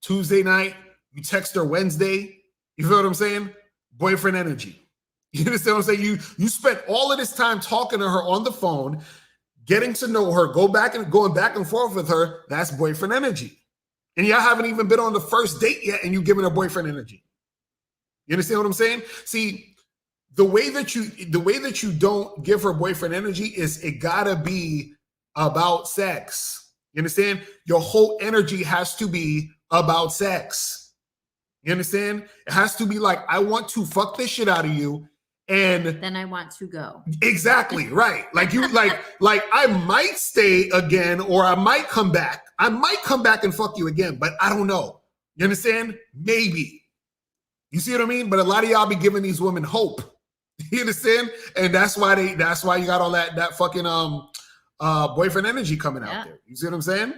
Tuesday night, you text her Wednesday. You feel what I'm saying? Boyfriend energy. You understand what I'm saying? You spent all of this time talking to her on the phone, getting to know her, going back and forth with her. That's boyfriend energy. And y'all haven't even been on the first date yet, and you giving her boyfriend energy. You understand what I'm saying? See, the way that you don't give her boyfriend energy is it gotta be about sex. You understand? Your whole energy has to be about sex. You understand? It has to be like, I want to fuck this shit out of you, and then I want to go. Exactly, right. Like you like I might stay again, or I might come back. I might come back and fuck you again, but I don't know. You understand? Maybe. You see what I mean? But a lot of y'all be giving these women hope. You understand? And that's why you got all that fucking boyfriend energy coming out there. You see what I'm saying?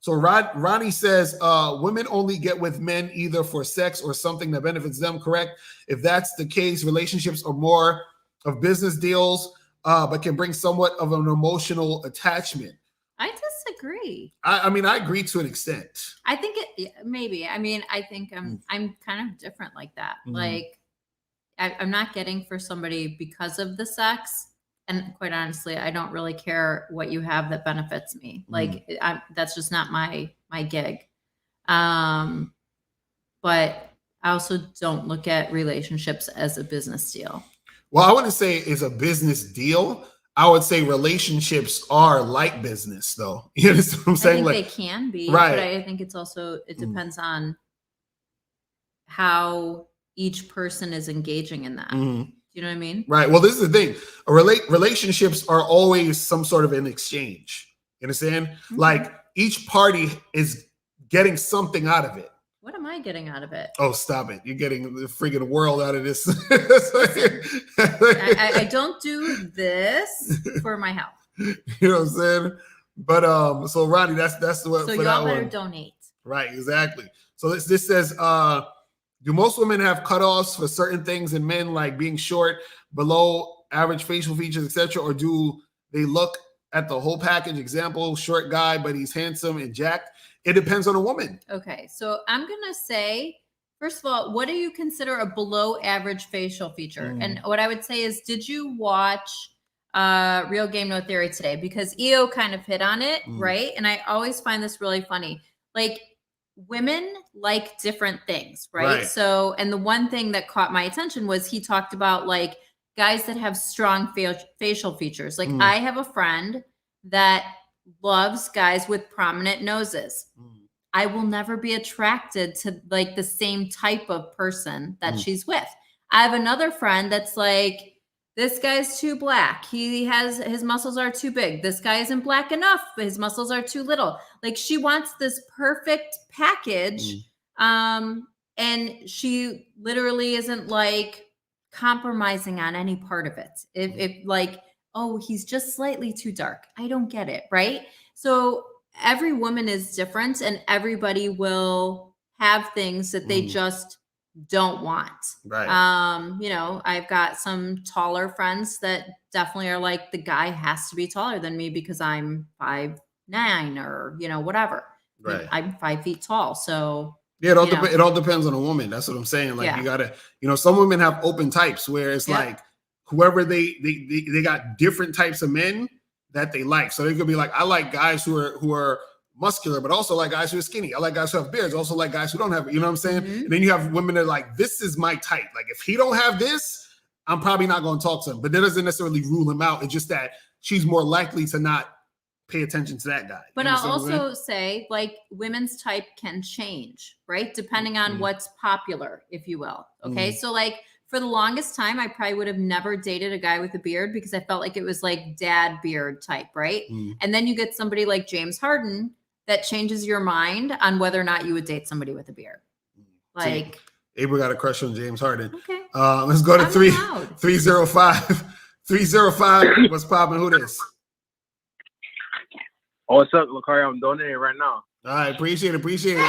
So Ronnie says, women only get with men either for sex or something that benefits them, correct? If that's the case, relationships are more of business deals, but can bring somewhat of an emotional attachment. I disagree. I mean, I agree to an extent. I think maybe. I mean, I think I'm kind of different like that. Mm-hmm. Like, I'm not getting for somebody because of the sex. And quite honestly, I don't really care what you have that benefits me. Like, that's just not my gig. But I also don't look at relationships as a business deal. Well, I wouldn't say it's a business deal. I would say relationships are like business, though. You understand what I'm saying? I think they can be, right. But I think it's also, it depends on how each person is engaging in that. Mm-hmm. You know what I mean? Right. Well, this is the thing. Relationships are always some sort of an exchange. You understand? Mm-hmm. Like each party is getting something out of it. What am I getting out of it? Oh, stop it. You're getting the freaking world out of this. I don't do this for my health. You know what I'm saying? But so Ronnie, that's what. So y'all better donate. Right, exactly. So this says, do most women have cutoffs for certain things in men, like being short, below average facial features, etc., or do they look at the whole package? Example: short guy, but he's handsome and jacked. It depends on a woman. Okay, so I'm gonna say, first of all, what do you consider a below average facial feature? And what I would say is, did you watch Real Game No Theory today? Because EO kind of hit on it, right? And I always find this really funny. Like, women like different things, right? So, and the one thing that caught my attention was he talked about like guys that have strong facial features. Like I have a friend that loves guys with prominent noses. I will never be attracted to like the same type of person that she's with. I have another friend that's like, this guy's too black. His muscles are too big. This guy isn't black enough. His muscles are too little. Like, she wants this perfect package. And she literally isn't like compromising on any part of it. If like, oh, he's just slightly too dark. I don't get it. Right. So every woman is different, and everybody will have things that they just don't want. Right. You know, I've got some taller friends that definitely are like, the guy has to be taller than me because I'm 5'9" or, you know, whatever. Right. I'm 5 feet tall. So yeah, it all depends on a woman. That's what I'm saying. Like you gotta, you know, some women have open types where it's like whoever they got different types of men that they like. So they could be like, I like guys who are muscular, but also like guys who are skinny. I like guys who have beards. I also like guys who don't have it. You know what I'm saying? And then you have women that are like, this is my type. Like if he don't have this, I'm probably not going to talk to him. But that doesn't necessarily rule him out. It's just that she's more likely to not pay attention to that guy. But I'll also say, like, women's type can change, right? Depending on what's popular, if you will. Okay. So like for the longest time, I probably would have never dated a guy with a beard because I felt like it was like dad beard type, right? And then you get somebody like James Harden that changes your mind on whether or not you would date somebody with a beard. Like Abel got a crush on James Harden. Okay. Let's go to 305. 305. What's popping? Who this? Oh, what's up, Locario? I'm donating right now. All right, appreciate it. So what's going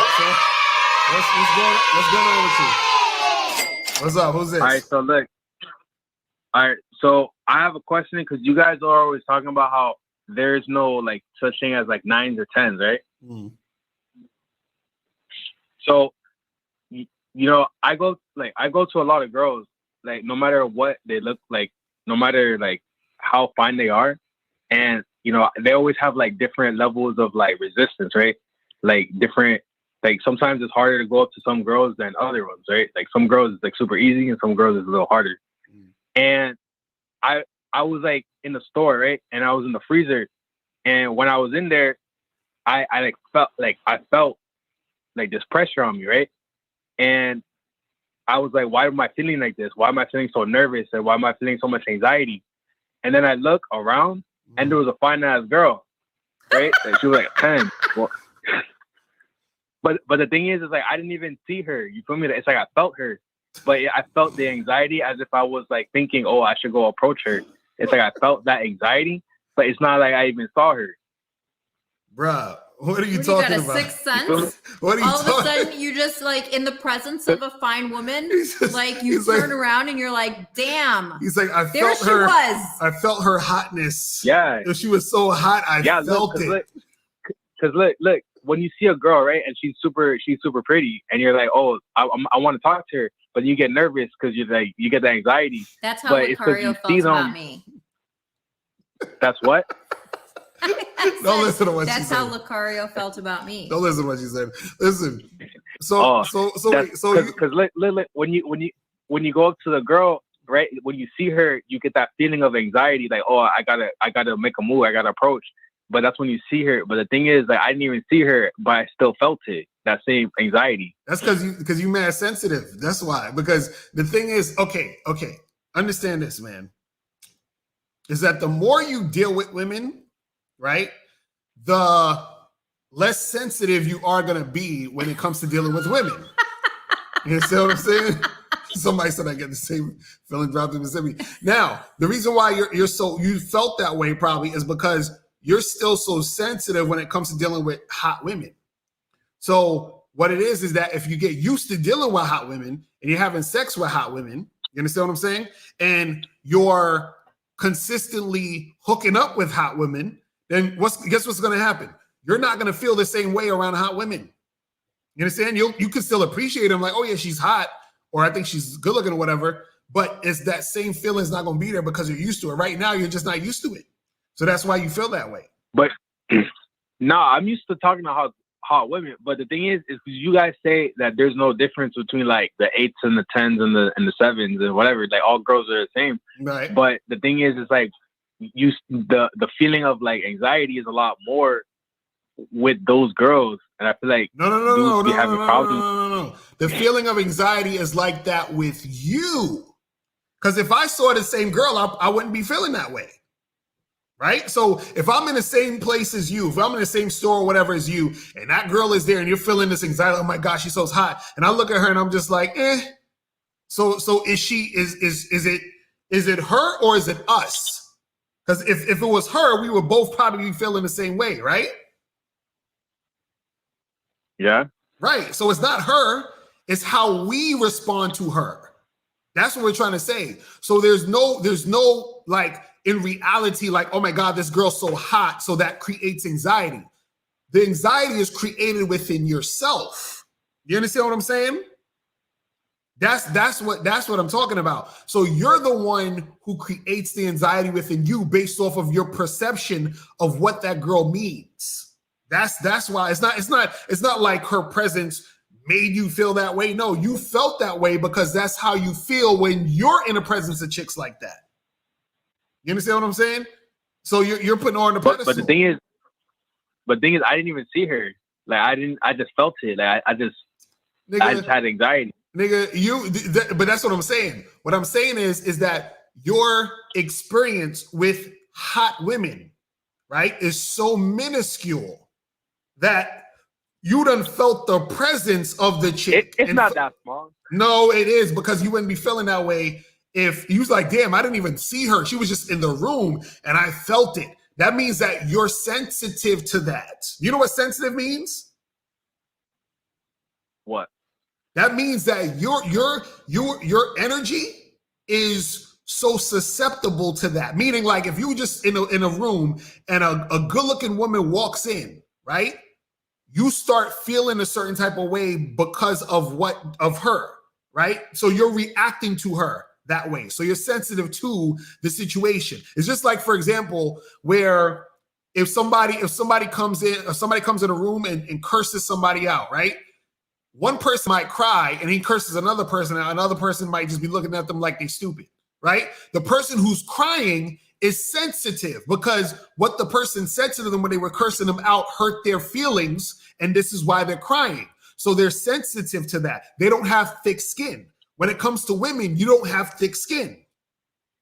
on with you? What's up? Who's this? All right, so look. All right, so I have a question because you guys are always talking about how there's no like such thing as like 9s or 10s, right? So, you know, I go to a lot of girls, like no matter what they look like, no matter like how fine they are, and you know, they always have like different levels of like resistance, right? Like different, like sometimes it's harder to go up to some girls than other ones, right? Like some girls it's like super easy and some girls it's a little harder. And I was like in the store, right? And I was in the freezer. And when I was in there, I felt like this pressure on me, right? And I was like, why am I feeling like this? Why am I feeling so nervous? And why am I feeling so much anxiety? And then I look around and there was a fine ass girl, right? And she was like 10. Well, but the thing is like I didn't even see her. You feel me? It's like I felt her, but I felt the anxiety as if I was like thinking, oh, I should go approach her. It's like I felt that anxiety, but it's not like I even saw her. Bruh, what are you talking about? You got a sixth sense? What are you All of a sudden, you just like in the presence of a fine woman, like you turn around and you're like, damn. He's like, I there felt her. She was. I felt her hotness. Yeah. If she was so hot, I felt it. Because look, when you see a girl, right, and she's super pretty, and you're like, oh, I want to talk to her, but you get nervous because you're like, you get the anxiety. That's how Locario felt about me. That's what? Don't listen to what she said. That's how Locario felt about me. Don't listen to what she said. Listen. So because look, when you go up to the girl, right, when you see her, you get that feeling of anxiety, like, oh, I gotta make a move, I gotta approach. But that's when you see her. But the thing is, like, I didn't even see her, but I still felt it. That same anxiety. That's because you mad sensitive. That's why. Because the thing is, okay, understand this, man. Is that the more you deal with women, right, the less sensitive you are gonna be when it comes to dealing with women. You see what I'm saying? Somebody said I get the same feeling dropped in Mississippi. Now, the reason why you felt that way probably is because you're still so sensitive when it comes to dealing with hot women. So what it is that if you get used to dealing with hot women and you're having sex with hot women, you understand what I'm saying? And you're consistently hooking up with hot women, then guess what's going to happen? You're not going to feel the same way around hot women. You understand? You can still appreciate them, like, oh yeah, she's hot, or I think she's good looking or whatever, but it's that same feeling is not going to be there because you're used to it. Right now, you're just not used to it. So that's why you feel that way. But no, I'm used to talking about hot women. But the thing is you guys say that there's no difference between like the 8s and the 10s and the 7s and whatever. Like all girls are the same. Right. But the thing is like the feeling of like anxiety is a lot more with those girls. And I feel like no. problems. The feeling of anxiety is like that with you. Because if I saw the same girl, I wouldn't be feeling that way. Right? So if I'm in the same place as you, if I'm in the same store or whatever as you, and that girl is there and you're feeling this anxiety, oh my gosh, she's so hot. And I look at her and I'm just like, eh. So is it her or is it us? Because if it was her, we would both probably be feeling the same way, right? Yeah. Right. So it's not her, it's how we respond to her. That's what we're trying to say. So there's no like in reality, like, oh my God, this girl's so hot. So that creates anxiety. The anxiety is created within yourself. You understand what I'm saying? That's what I'm talking about. So you're the one who creates the anxiety within you based off of your perception of what that girl means. That's why it's not like her presence made you feel that way. No, you felt that way because that's how you feel when you're in the presence of chicks like that. You understand what I'm saying? So you're putting her on the pedestal. But the thing is, I didn't even see her. Like I just felt it. Like I just had anxiety. Nigga, but that's what I'm saying. What I'm saying is that your experience with hot women, right, is so minuscule that you done felt the presence of the chick. It's not that small. No, it is, because you wouldn't be feeling that way if you was like, damn, I didn't even see her. She was just in the room and I felt it. That means that you're sensitive to that. You know what sensitive means? What? That means that your energy is so susceptible to that. Meaning, like, if you were just in a room and a good-looking woman walks in, right? You start feeling a certain type of way because of her, right? So you're reacting to her that way. So you're sensitive to the situation. It's just like, for example, where if somebody comes in a room and curses somebody out, right? One person might cry and he curses another person, and another person might just be looking at them like they're stupid, right? The person who's crying is sensitive because what the person said to them when they were cursing them out hurt their feelings, and this is why they're crying. So they're sensitive to that. They don't have thick skin. When it comes to women, you don't have thick skin.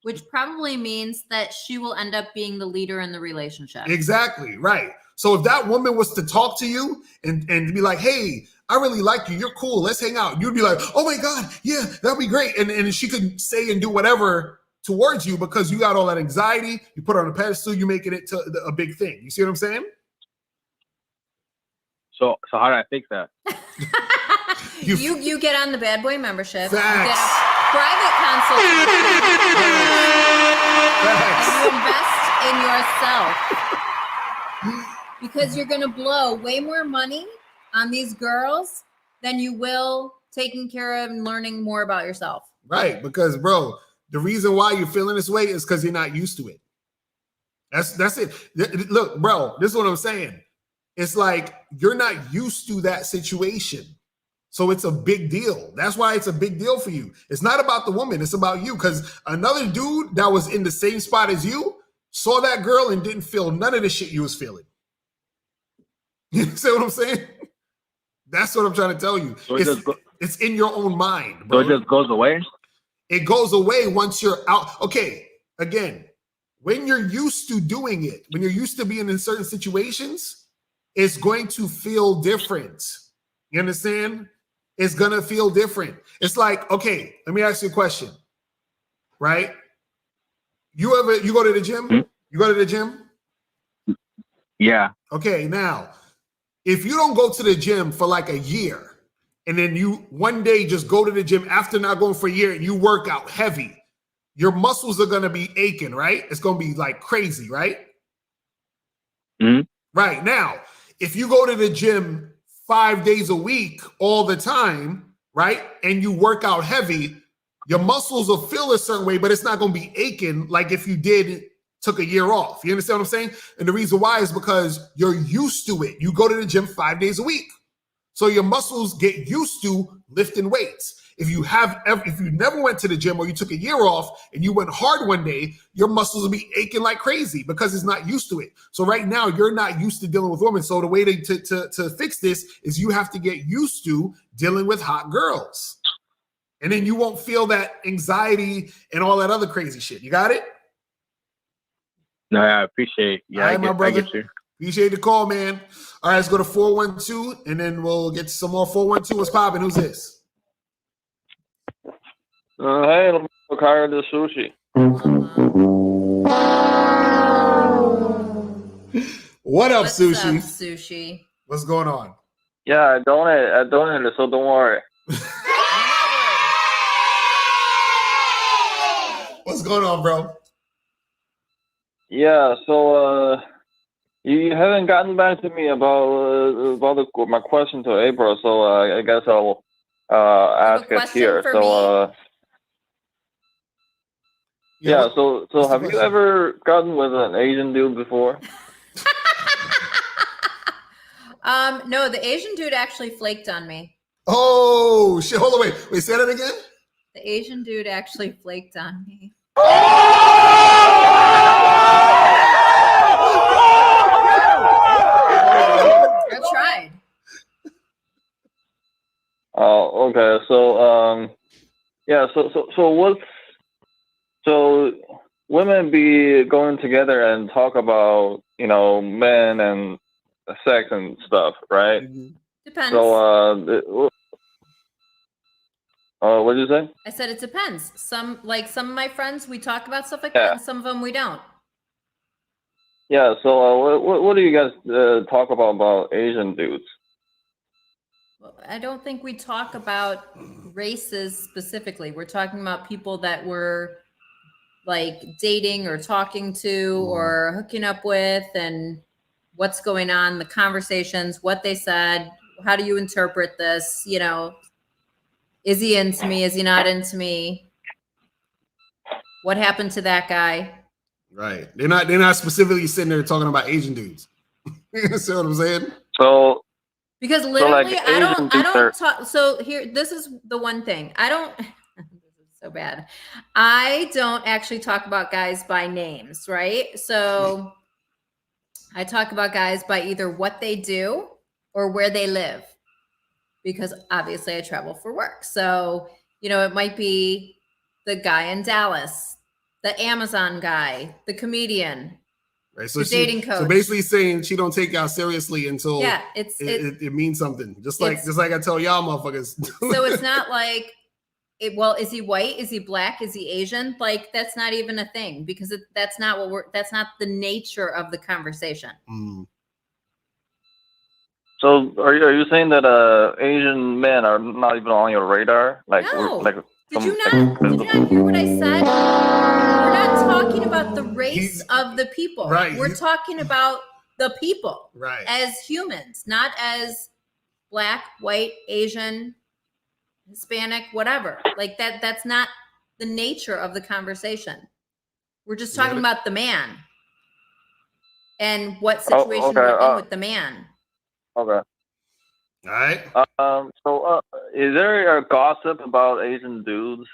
Which probably means that she will end up being the leader in the relationship. Exactly, right. So if that woman was to talk to you and be like, hey, I really like you, you're cool, let's hang out, you'd be like, oh my God, yeah, that'd be great. And she could say and do whatever towards you because you got all that anxiety, you put her on a pedestal, you making it to a big thing. You see what I'm saying? So how do I fix that? You get on the Bad Boy membership. Facts. You get a private consultation. And you invest in yourself. Because you're going to blow way more money on these girls than you will taking care of and learning more about yourself. Right, because, bro, the reason why you're feeling this way is because you're not used to it. That's it. Look, bro, this is what I'm saying. It's like you're not used to that situation. So it's a big deal. That's why it's a big deal for you. It's not about the woman. It's about you. Because another dude that was in the same spot as you saw that girl and didn't feel none of the shit you was feeling. You see what I'm saying? That's what I'm trying to tell you. So it's in your own mind, bro. So it just goes away? It goes away once you're out. Okay, again, when you're used to doing it, when you're used to being in certain situations, it's going to feel different. You understand? It's going to feel different. It's like, okay, let me ask you a question, right? You go to the gym? Hmm? You go to the gym? Yeah. Okay, now, if you don't go to the gym for like a year, and then you one day just go to the gym after not going for a year and you work out heavy, your muscles are going to be aching, right? It's going to be like crazy, right? Mm-hmm. Right. Now, if you go to the gym 5 days a week all the time, right? And you work out heavy, your muscles will feel a certain way, but it's not going to be aching like if you took a year off. You understand what I'm saying? And the reason why is because you're used to it. You go to the gym 5 days a week. So your muscles get used to lifting weights. If you never went to the gym or you took a year off and you went hard one day, your muscles will be aching like crazy because it's not used to it. So right now you're not used to dealing with women. So the way to fix this is you have to get used to dealing with hot girls. And then you won't feel that anxiety and all that other crazy shit. You got it? No, I appreciate. Yeah, all right, my brother. I get you. Appreciate the call, man. All right, let's go to 412, and then we'll get to some more 412. What's popping? Who's this? Hey, mr.locario, this Sushi. What up, What's Sushi? up, Sushi? What's going on? Yeah, I donated, so don't worry. What's going on, bro? Yeah, so you haven't gotten back to me about my question to April, so I guess I'll ask it here. So so have you ever gotten with an Asian dude before? No, the Asian dude actually flaked on me. Oh shit! Hold on, wait. Say that again. The Asian dude actually flaked on me. I tried. Oh, okay. So, yeah. So women be going together and talk about, men and sex and stuff, right? Depends. So, what did you say? I said it depends. Some of my friends, we talk about stuff like Yeah. that, and some of them we don't. Yeah. So, what do you guys talk about Asian dudes? Well, I don't think we talk about races specifically. We're talking about people that we're like dating or talking to or hooking up with, and what's going on, the conversations, what they said, how do you interpret this? Is he into me? Is he not into me? What happened to that guy? Right. They're not specifically sitting there talking about Asian dudes. You see what I'm saying? So Because literally, like I Asian don't dudes are- talk. So here, this is the one thing I don't. This is so bad. I don't actually talk about guys by names, right? So I talk about guys by either what they do or where they live, because obviously I travel for work. So it might be the guy in Dallas, the Amazon guy, the comedian. Right. So The dating coach. So basically saying she don't take y'all seriously until it means something. Just like I tell y'all motherfuckers. So it's not like well, is he white? Is he black? Is he Asian? Like that's not even a thing, because that's not that's not the nature of the conversation. So are you saying that Asian men are not even on your radar? No. Did you not hear what I said? We're not talking about the race of the people. Right. We're talking about the people. Right. As humans, not as black, white, Asian, Hispanic, whatever. Like that's not the nature of the conversation. We're just talking about the man and what situation we're in with the man. Okay. All right. So, is there a gossip about Asian dudes?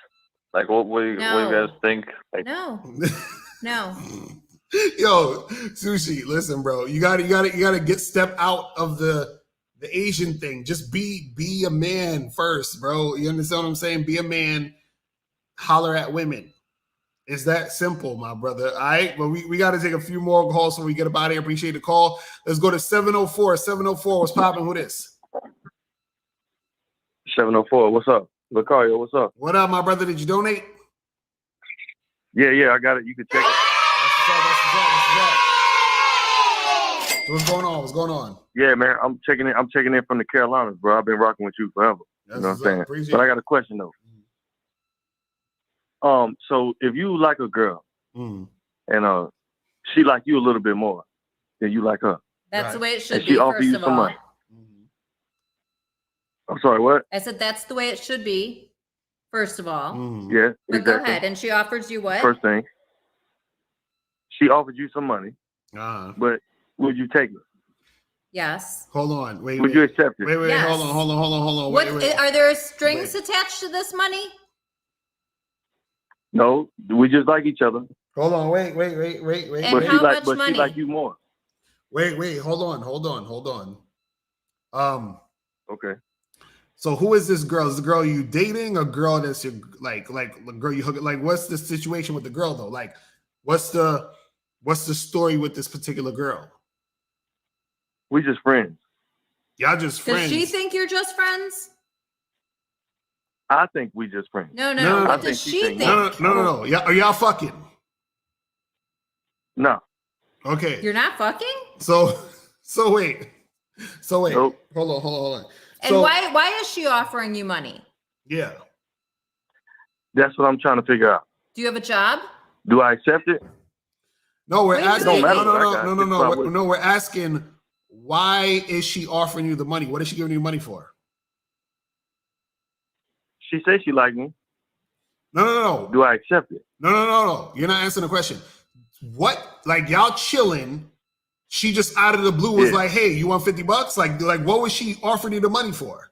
Like, what do you guys think? Like, No. Yo, Sushi, listen, bro. You gotta step out of the Asian thing. Just be a man first, bro. You understand what I'm saying? Be a man. Holler at women. It's that simple, my brother. All right. Well, we got to take a few more calls when we get up out of here. Appreciate the call. Let's go to 704. 704. What's popping? Who this? 704. What's up? Locario, what's up? What up, my brother? Did you donate? Yeah, I got it. You can check it. What's going on? What's going on? Yeah, man. I'm checking in from the Carolinas, bro. I've been rocking with you forever. You know what I'm saying? But I got a question though. So if you like a girl and she like you a little bit more than you like her. That's the way it should and she be, offer first you of some all. money. I'm sorry, what? I said that's the way it should be, first of all. Yeah, But exactly. go ahead. And she offers you what? First thing, she offered you some money, but would you take it? Yes. Hold on. Wait. Would you accept it? Wait. Yes. Hold on. What Wait. are there strings attached to this money? No, we just like each other. Hold on. Wait. And But how she like, much but money? she like you more. Wait. Hold on. Okay. So who is this girl? Is the girl you dating? A girl that's your like a girl you hook? Like, what's the situation with the girl though? Like, what's the story with this particular girl? We just friends. Y'all just friends. Does she think you're just friends? I think we just friends. No. No. What does she think? No. Are y'all fucking? No. Okay. You're not fucking? So wait. Nope. Hold on. And why is she offering you money? Yeah. That's what I'm trying to figure out. Do you have a job? Do I accept it? No, we're asking. No. We're asking, why is she offering you the money? What is she giving you money for? She says she like me. No. Do I accept it? No. You're not answering the question. What? Like y'all chilling, she just out of the blue was like, "Hey, you want $50?" Like what was she offering you the money for?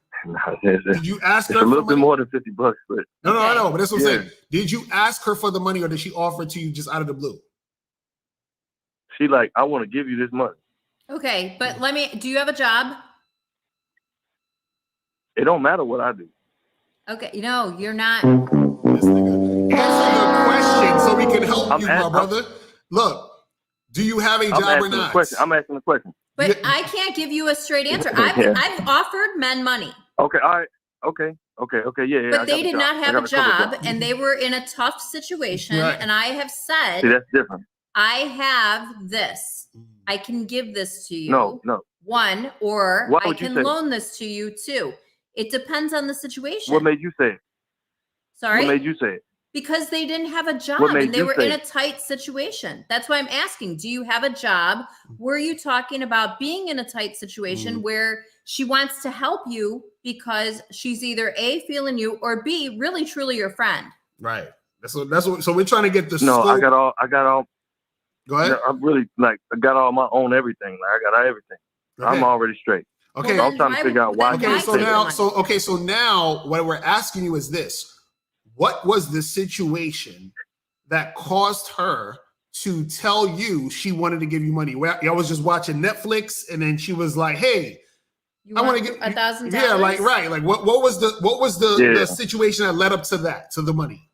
Did you ask her? It's a little bit more than $50, but no, I know, but that's what I'm saying. Did you ask her for the money, or did she offer it to you just out of the blue? She like, I want to give you this money. Okay, but do you have a job? It don't matter what I do. Okay, no, you're not. Answer the question so we can help you, my brother. Look, do you have a job or not? I'm asking the question. But I can't give you a straight answer. I've offered men money. Okay, all right. Okay, yeah. But they did not have a job, and they were in a tough situation. Right. And I have said, see, that's different. I have this. I can give this to you. No. One, or I can loan this to you too. It depends on the situation. What made you say it? Sorry? What made you say it? Because they didn't have a job and they were in a tight situation. That's why I'm asking, do you have a job? Were you talking about being in a tight situation where she wants to help you because she's either A, feeling you, or B, really truly your friend? Right. That's what so we're trying to get the scope. I got all Go ahead. I'm really I got all my own everything. I got everything. Okay. I'm already straight. Okay. I'm trying to figure out why. Okay, so now what we're asking you is this. What was the situation that caused her to tell you she wanted to give you money? Y'all was just watching Netflix, and then she was like, "Hey, I want to get $1,000." Yeah, like right. Like what was the situation that led up to that, to the money?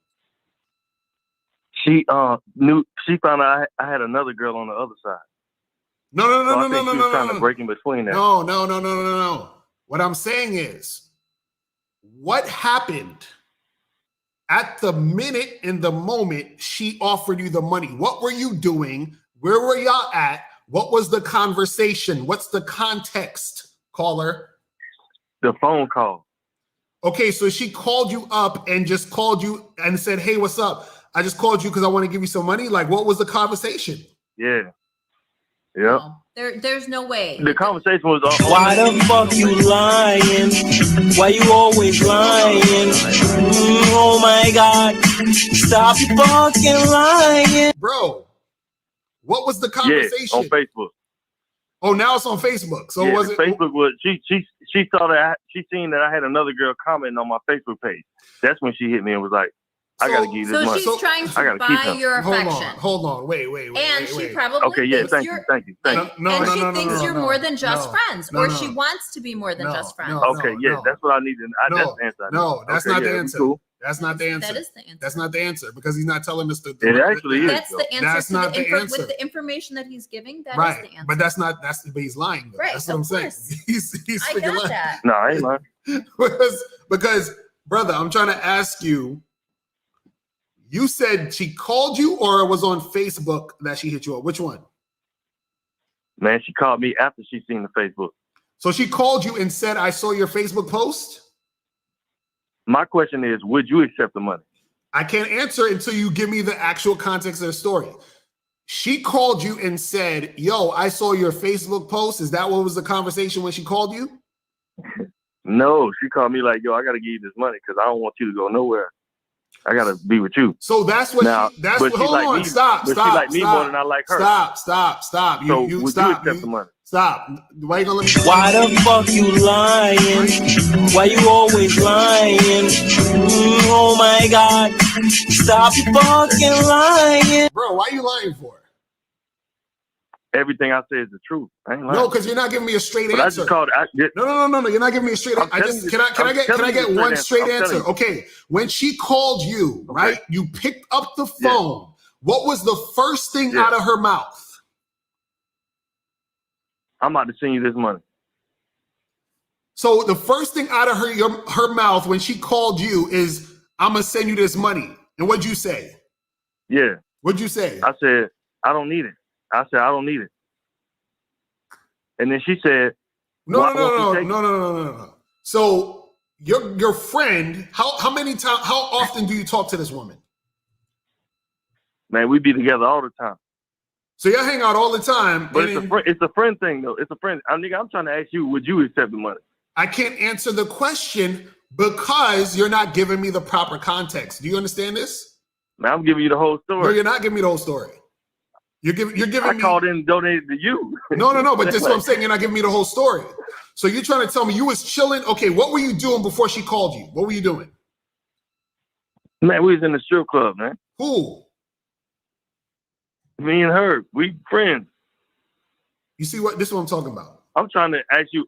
She she found out I had another girl on the other side. No. She was trying to break in between that. No. What I'm saying is, what happened at the minute, in the moment she offered you the money? What were you doing? Where were y'all at? What was the conversation? What's the context, caller? The phone call. Okay, so she called you up and just called you and said, "Hey, what's up? I just called you because I want to give you some money." Like, what was the conversation? Yeah. Yeah. No, there's no way. The conversation was why the fuck you lying? Why you always lying? Oh my God. Stop fucking lying. Bro, what was the conversation? On Facebook. Oh, now it's on Facebook. So was it Facebook was she saw that she seen that I had another girl commenting on my Facebook page. That's when she hit me and was like, I gotta give you this money. So she's trying to buy your affection. Hold on. Wait. And she probably thank you. And she thinks you're more than just friends, or she wants to be more than just friends. That's what I needed. That's the answer. No, that's not the answer. Cool. That's not the answer. That is the answer. That's not the answer, because he's not telling us the. It actually is. That's the answer. That's not the answer. With the information that he's giving, that is the answer. But but he's lying. Though. Right. That's what I'm saying. He's I freaking got lying. that. No, I ain't lying. because, brother, I'm trying to ask you. You said she called you, or it was on Facebook that she hit you up? Which one? Man, she called me after she seen the Facebook. So she called you and said, "I saw your Facebook post." My question is, would you accept the money? I can't answer until you give me the actual context of the story. She called you and said, "Yo, I saw your Facebook post." Is that what was the conversation when she called you? No, she called me like, "Yo, I got to give you this money because I don't want you to go nowhere. I got to be with you." So that's what hold on. Stop. She like me more than I like her. Stop. So would you accept the money? Stop. Why you gonna let me? Why the fuck you lying? Why you always lying? Oh my God. Stop fucking lying. Bro, why are you lying for? Everything I say is the truth. I ain't lying. No, because you're not giving me a straight answer. I just called. No. You're not giving me a straight answer. Can I get one straight answer? Okay. When she called you, right? You picked up the phone. Yeah. What was the first thing out of her mouth? I'm about to send you this money. So the first thing out of her mouth when she called you is, "I'm gonna send you this money." And what'd you say? Yeah. What'd you say? I said, "I don't need it." I said, "I don't need it." And then she said, No. So your friend, how often do you talk to this woman? Man, we be together all the time. So y'all hang out all the time. But it's a friend thing though. It's a friend. I'm trying to ask you, would you accept the money? I can't answer the question because you're not giving me the proper context. Do you understand this? Man, I'm giving you the whole story. No, you're not giving me the whole story. You're giving I me. called in and donated to you. No. But this is what I'm saying. You're not giving me the whole story. So you're trying to tell me you was chilling. Okay, what were you doing before she called you? What were you doing? Man, we was in the strip club, man. Who? Me and her, we friends. You see what? This is what I'm talking about. I'm trying to ask you.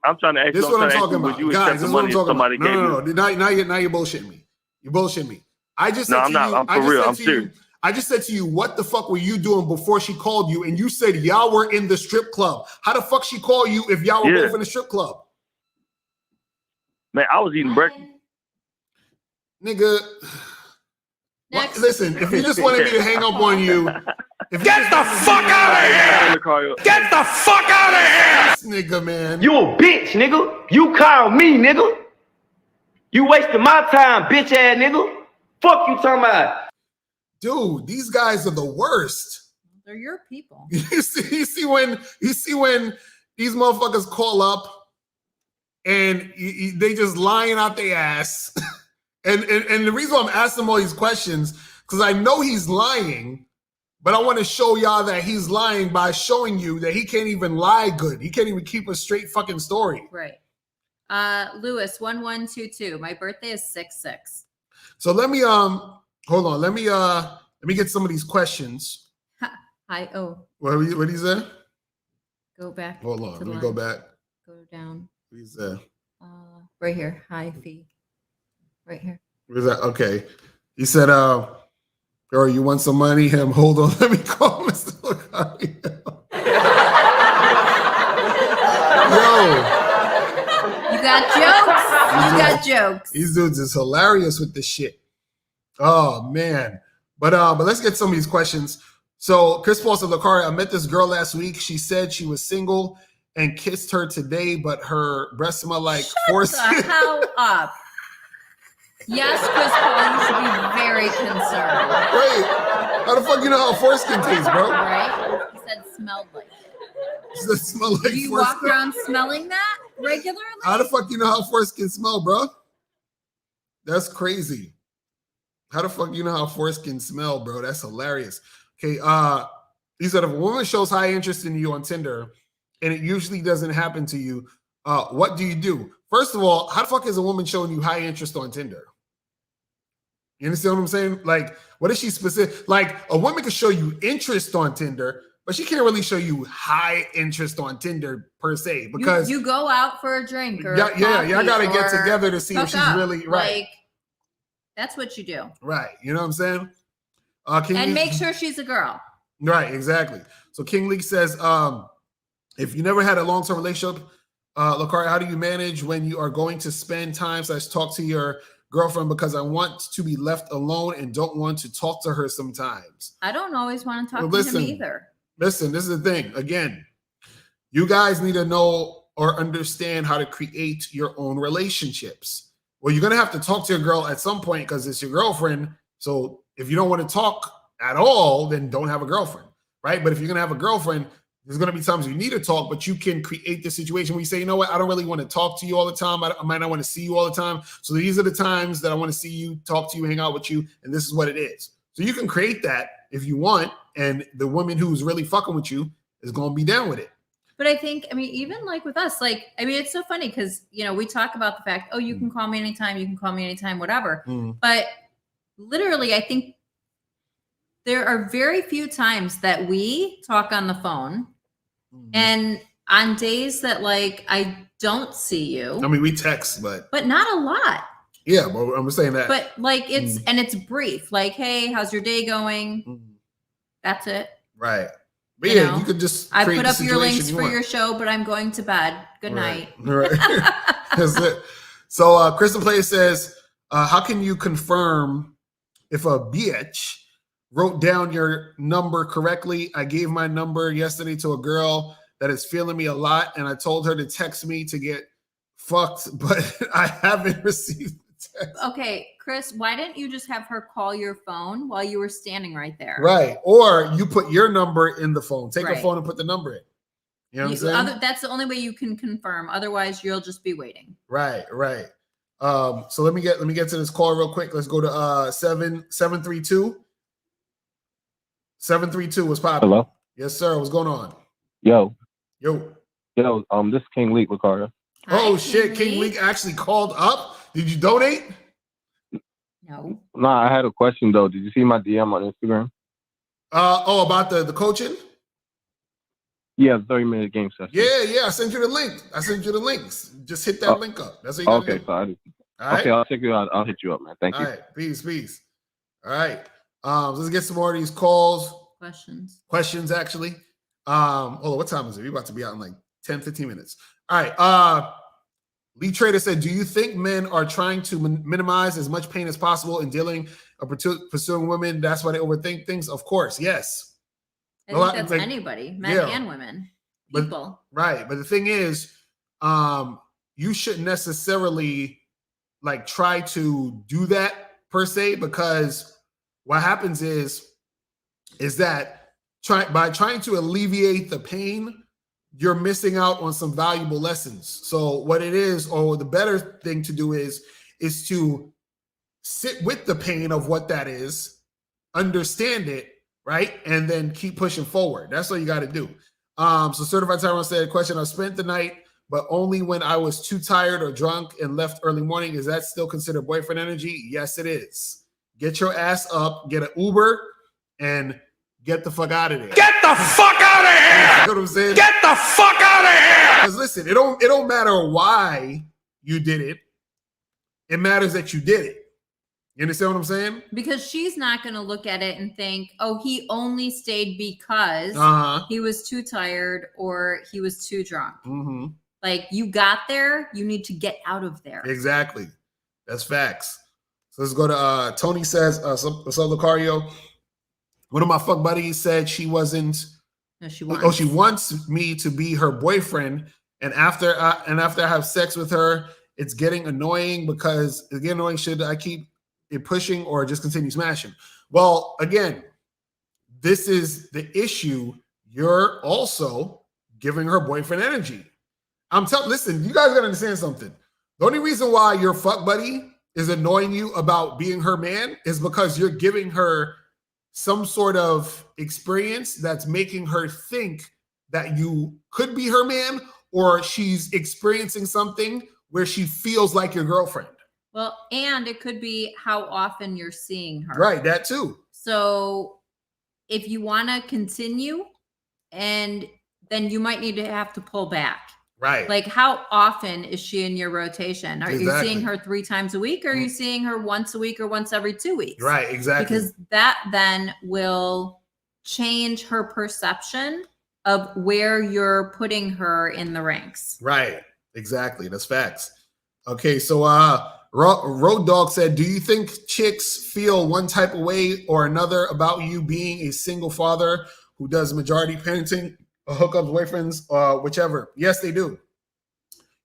This is what I'm talking about, Would you guys. accept This the is what I'm money if talking somebody about. gave you? No. Now you're bullshitting me. You're bullshitting me. I just said No, to I'm not. you. I'm for real. I'm serious. I just said to you, what the fuck were you doing before she called you? And you said y'all were in the strip club. How the fuck she call you if y'all were both in the strip club? Man, I was eating breakfast. Nigga. What? Listen, if you just wanted me to hang up on you, Get the fuck out of here! Get the fuck out of here! This nigga, man. You a bitch, nigga. You call me, nigga. You wasting my time, bitch ass nigga. Fuck you talking about. Dude, these guys are the worst. They're your people. You see when these motherfuckers call up and they just lying out their ass. and the reason why I'm asking all these questions, because I know he's lying, but I want to show y'all that he's lying by showing you that he can't even lie good. He can't even keep a straight fucking story. Right. Lewis 1122. My birthday is 6/6. So let me hold on. Let me get some of these questions. Hi. Oh. What he say? Go back. Hold on. Let me go back. Go down. What he say? Right here. Hi, fee. Right here. What is that? Okay. He said, "Girl, you want some money?" Hold on. Let me call Mr. Locario. Yo. You got jokes. You got jokes. These dudes is hilarious with this shit. Oh man. But let's get some of these questions. So Chris Paul said, Locario, I met this girl last week. She said she was single and kissed her today, but her breasts smell like foreskin. Shut the hell up. Yes, Chris Paul, you should be very concerned. Wait, how the fuck you know how foreskin tastes, bro? Right? He said smelled like it. Does it smell like Do you foreskin? walk around smelling that regularly? How the fuck you know how foreskin smell, bro? That's crazy. How the fuck you know how foreskin smell, bro? That's hilarious. Okay, he said if a woman shows high interest in you on Tinder and it usually doesn't happen to you, what do you do? First of all, how the fuck is a woman showing you high interest on Tinder? You understand what I'm saying? Like, what is she specific? Like, a woman could show you interest on Tinder, but she can't really show you high interest on Tinder per se, because you go out for a drink or y'all gotta get together to see if she's really right. Like, that's what you do. Right. You know what I'm saying? And make sure she's a girl. Right, exactly. So King Lee says, if you never had a long-term relationship, Locario, how do you manage when you are going to spend time / talk to your girlfriend? Because I want to be left alone and don't want to talk to her sometimes. I don't always want to talk Well, to him either. Listen, this is the thing. Again, you guys need to know or understand how to create your own relationships. Well, you're going to have to talk to your girl at some point because it's your girlfriend. So if you don't want to talk at all, then don't have a girlfriend, right? But if you're going to have a girlfriend, there's going to be times you need to talk, but you can create the situation where you say, you know what, I don't really want to talk to you all the time. I might not want to see you all the time. So these are the times that I want to see you, talk to you, hang out with you, and this is what it is. So you can create that if you want, and the woman who's really fucking with you is going to be down with it. But I think, I mean, even like with us, like, I mean, it's so funny because, you know, we talk about the fact, oh, you can call me anytime, whatever. But literally, I think there are very few times that we talk on the phone. And on days that like I don't see you. I mean, we text, but not a lot. Yeah, but I'm saying that. But like it's and it's brief. Like, hey, how's your day going? That's it. Right. But yeah, you could just I put up your links for your show, but I'm going to bed. Good night. Right. That's it. So Crystal Play says, how can you confirm if a bitch wrote down your number correctly? I gave my number yesterday to a girl that is feeling me a lot, and I told her to text me to get fucked, but I haven't received the text. Okay, Chris, why didn't you just have her call your phone while you were standing right there? Right. Or you put your number in the phone. Take her Right. phone and put the number in. You know what I'm saying? That's the only way you can confirm. Otherwise, you'll just be waiting. Right. So let me get to this call real quick. Let's go to 732. 732 was popping. Hello. Yes, sir. What's going on? Yo. Yo. This is King Leak, Locario. Oh shit, King Leak actually called up. Did you donate? No. Nah, I had a question though. Did you see my DM on Instagram? About the coaching? Yeah, 30-minute game session. Yeah. I sent you the link. I sent you the links. Just hit that link up. That's what you gotta do. So All right. I'll check you out. I'll hit you up, man. Thank you. All right. Peace. All right. Let's get some more of these calls. Questions, actually. What time is it? We're about to be out in like 10, 15 minutes. All right. Lee Trader said, do you think men are trying to minimize as much pain as possible in dealing or pursuing women? That's why they overthink things? Of course, yes. I think that's anybody, men and women, people. Right. But the thing is, you shouldn't necessarily like try to do that per se, because what happens is that by trying to alleviate the pain, you're missing out on some valuable lessons. So what it is, or the better thing to do is to sit with the pain of what that is, understand it, right? And then keep pushing forward. That's what you got to do. So Certified Tyrone said, question, I spent the night, but only when I was too tired or drunk and left early morning. Is that still considered boyfriend energy? Yes, it is. Get your ass up, get an Uber, and get the fuck out of there. Get the fuck out of here! You know what I'm saying? Get the fuck out of here! Because listen, it don't matter why you did it. It matters that you did it. You understand what I'm saying? Because she's not going to look at it and think, oh, he only stayed because he was too tired or he was too drunk. Mm-hmm. Like, you got there, you need to get out of there. Exactly. That's facts. So let's go to Tony says, what's up, Locario? One of my fuck buddies said she wasn't. No, she wants. Oh, she wants me to be her boyfriend, and after I have sex with her, it's getting annoying because it's getting annoying. Should I keep it pushing or just continue smashing? Well, again, this is the issue. You're also giving her boyfriend energy. Listen, you guys gotta understand something. The only reason why your fuck buddy is annoying you about being her man is because you're giving her some sort of experience that's making her think that you could be her man, or she's experiencing something where she feels like your girlfriend. Well, and it could be how often you're seeing her. Right, that too. So if you want to continue, and then you might need to have to pull back. Right. Like, how often is she in your rotation? Are you seeing her 3 times a week? Or are you seeing her once a week or once every 2 weeks? Right, exactly. Because that then will change her perception of where you're putting her in the ranks. Right, exactly. That's facts. Okay, so Road Dog said, do you think chicks feel one type of way or another about you being a single father who does majority parenting, or hookups, boyfriends, whichever? Yes, they do.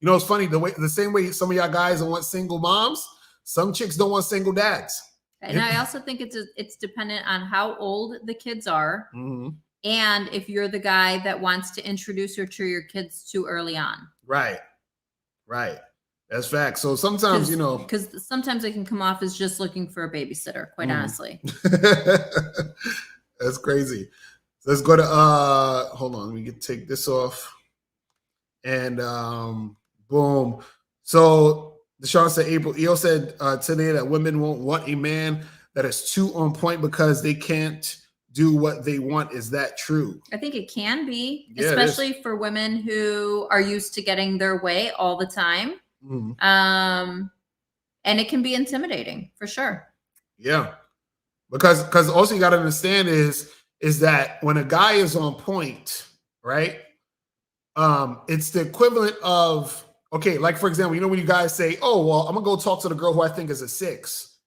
You know, it's funny, the same way some of y'all guys don't want single moms, some chicks don't want single dads. And I also think it's dependent on how old the kids are, and if you're the guy that wants to introduce her to your kids too early on. Right. That's facts. So sometimes, because sometimes it can come off as just looking for a babysitter, quite honestly. That's crazy. So let's go to hold on, we can take this off. And boom. So Deshaun said, April EO said today that women won't want a man that is too on point because they can't do what they want. Is that true? I think it can be, Yeah, especially for women who are used to getting their way all the time. And it can be intimidating for sure. Yeah, because also you got to understand is that when a guy is on point, right? It's the equivalent of, okay, like for example, when you guys say, oh, well, I'm gonna go talk to the girl who I think is a 6,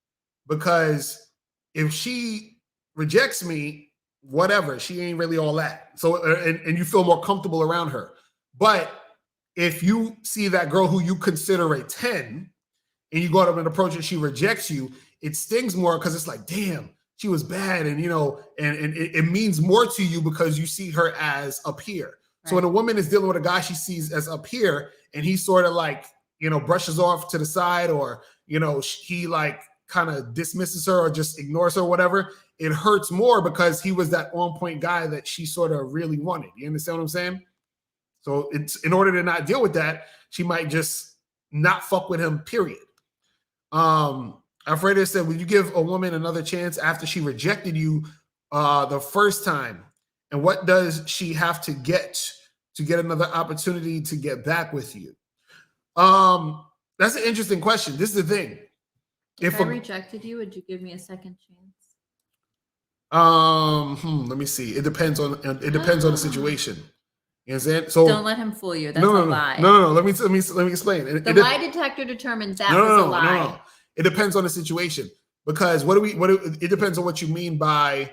because if she rejects me, whatever, she ain't really all that. So, and you feel more comfortable around her. But if you see that girl who you consider a 10 and you go up and approach her, she rejects you, it stings more because it's like, damn, she was bad. And, and it means more to you because you see her as up here. So when a woman is dealing with a guy she sees as up here and he sort of like, brushes off to the side, or, he like kind of dismisses her or just ignores her or whatever, it hurts more because he was that on-point guy that she sort of really wanted. You understand what I'm saying? So it's in order to not deal with that, she might just not fuck with him, period. Alfredo said, would you give a woman another chance after she rejected you the first time? And what does she have to get another opportunity to get back with you? That's an interesting question. This is the thing. If I rejected you, would you give me a second chance? Let me see. It depends on the situation. You understand? So don't let him fool you. That's a lie. No. Let me explain. The lie detector determined that was a lie. No. It depends on the situation because it depends on what you mean by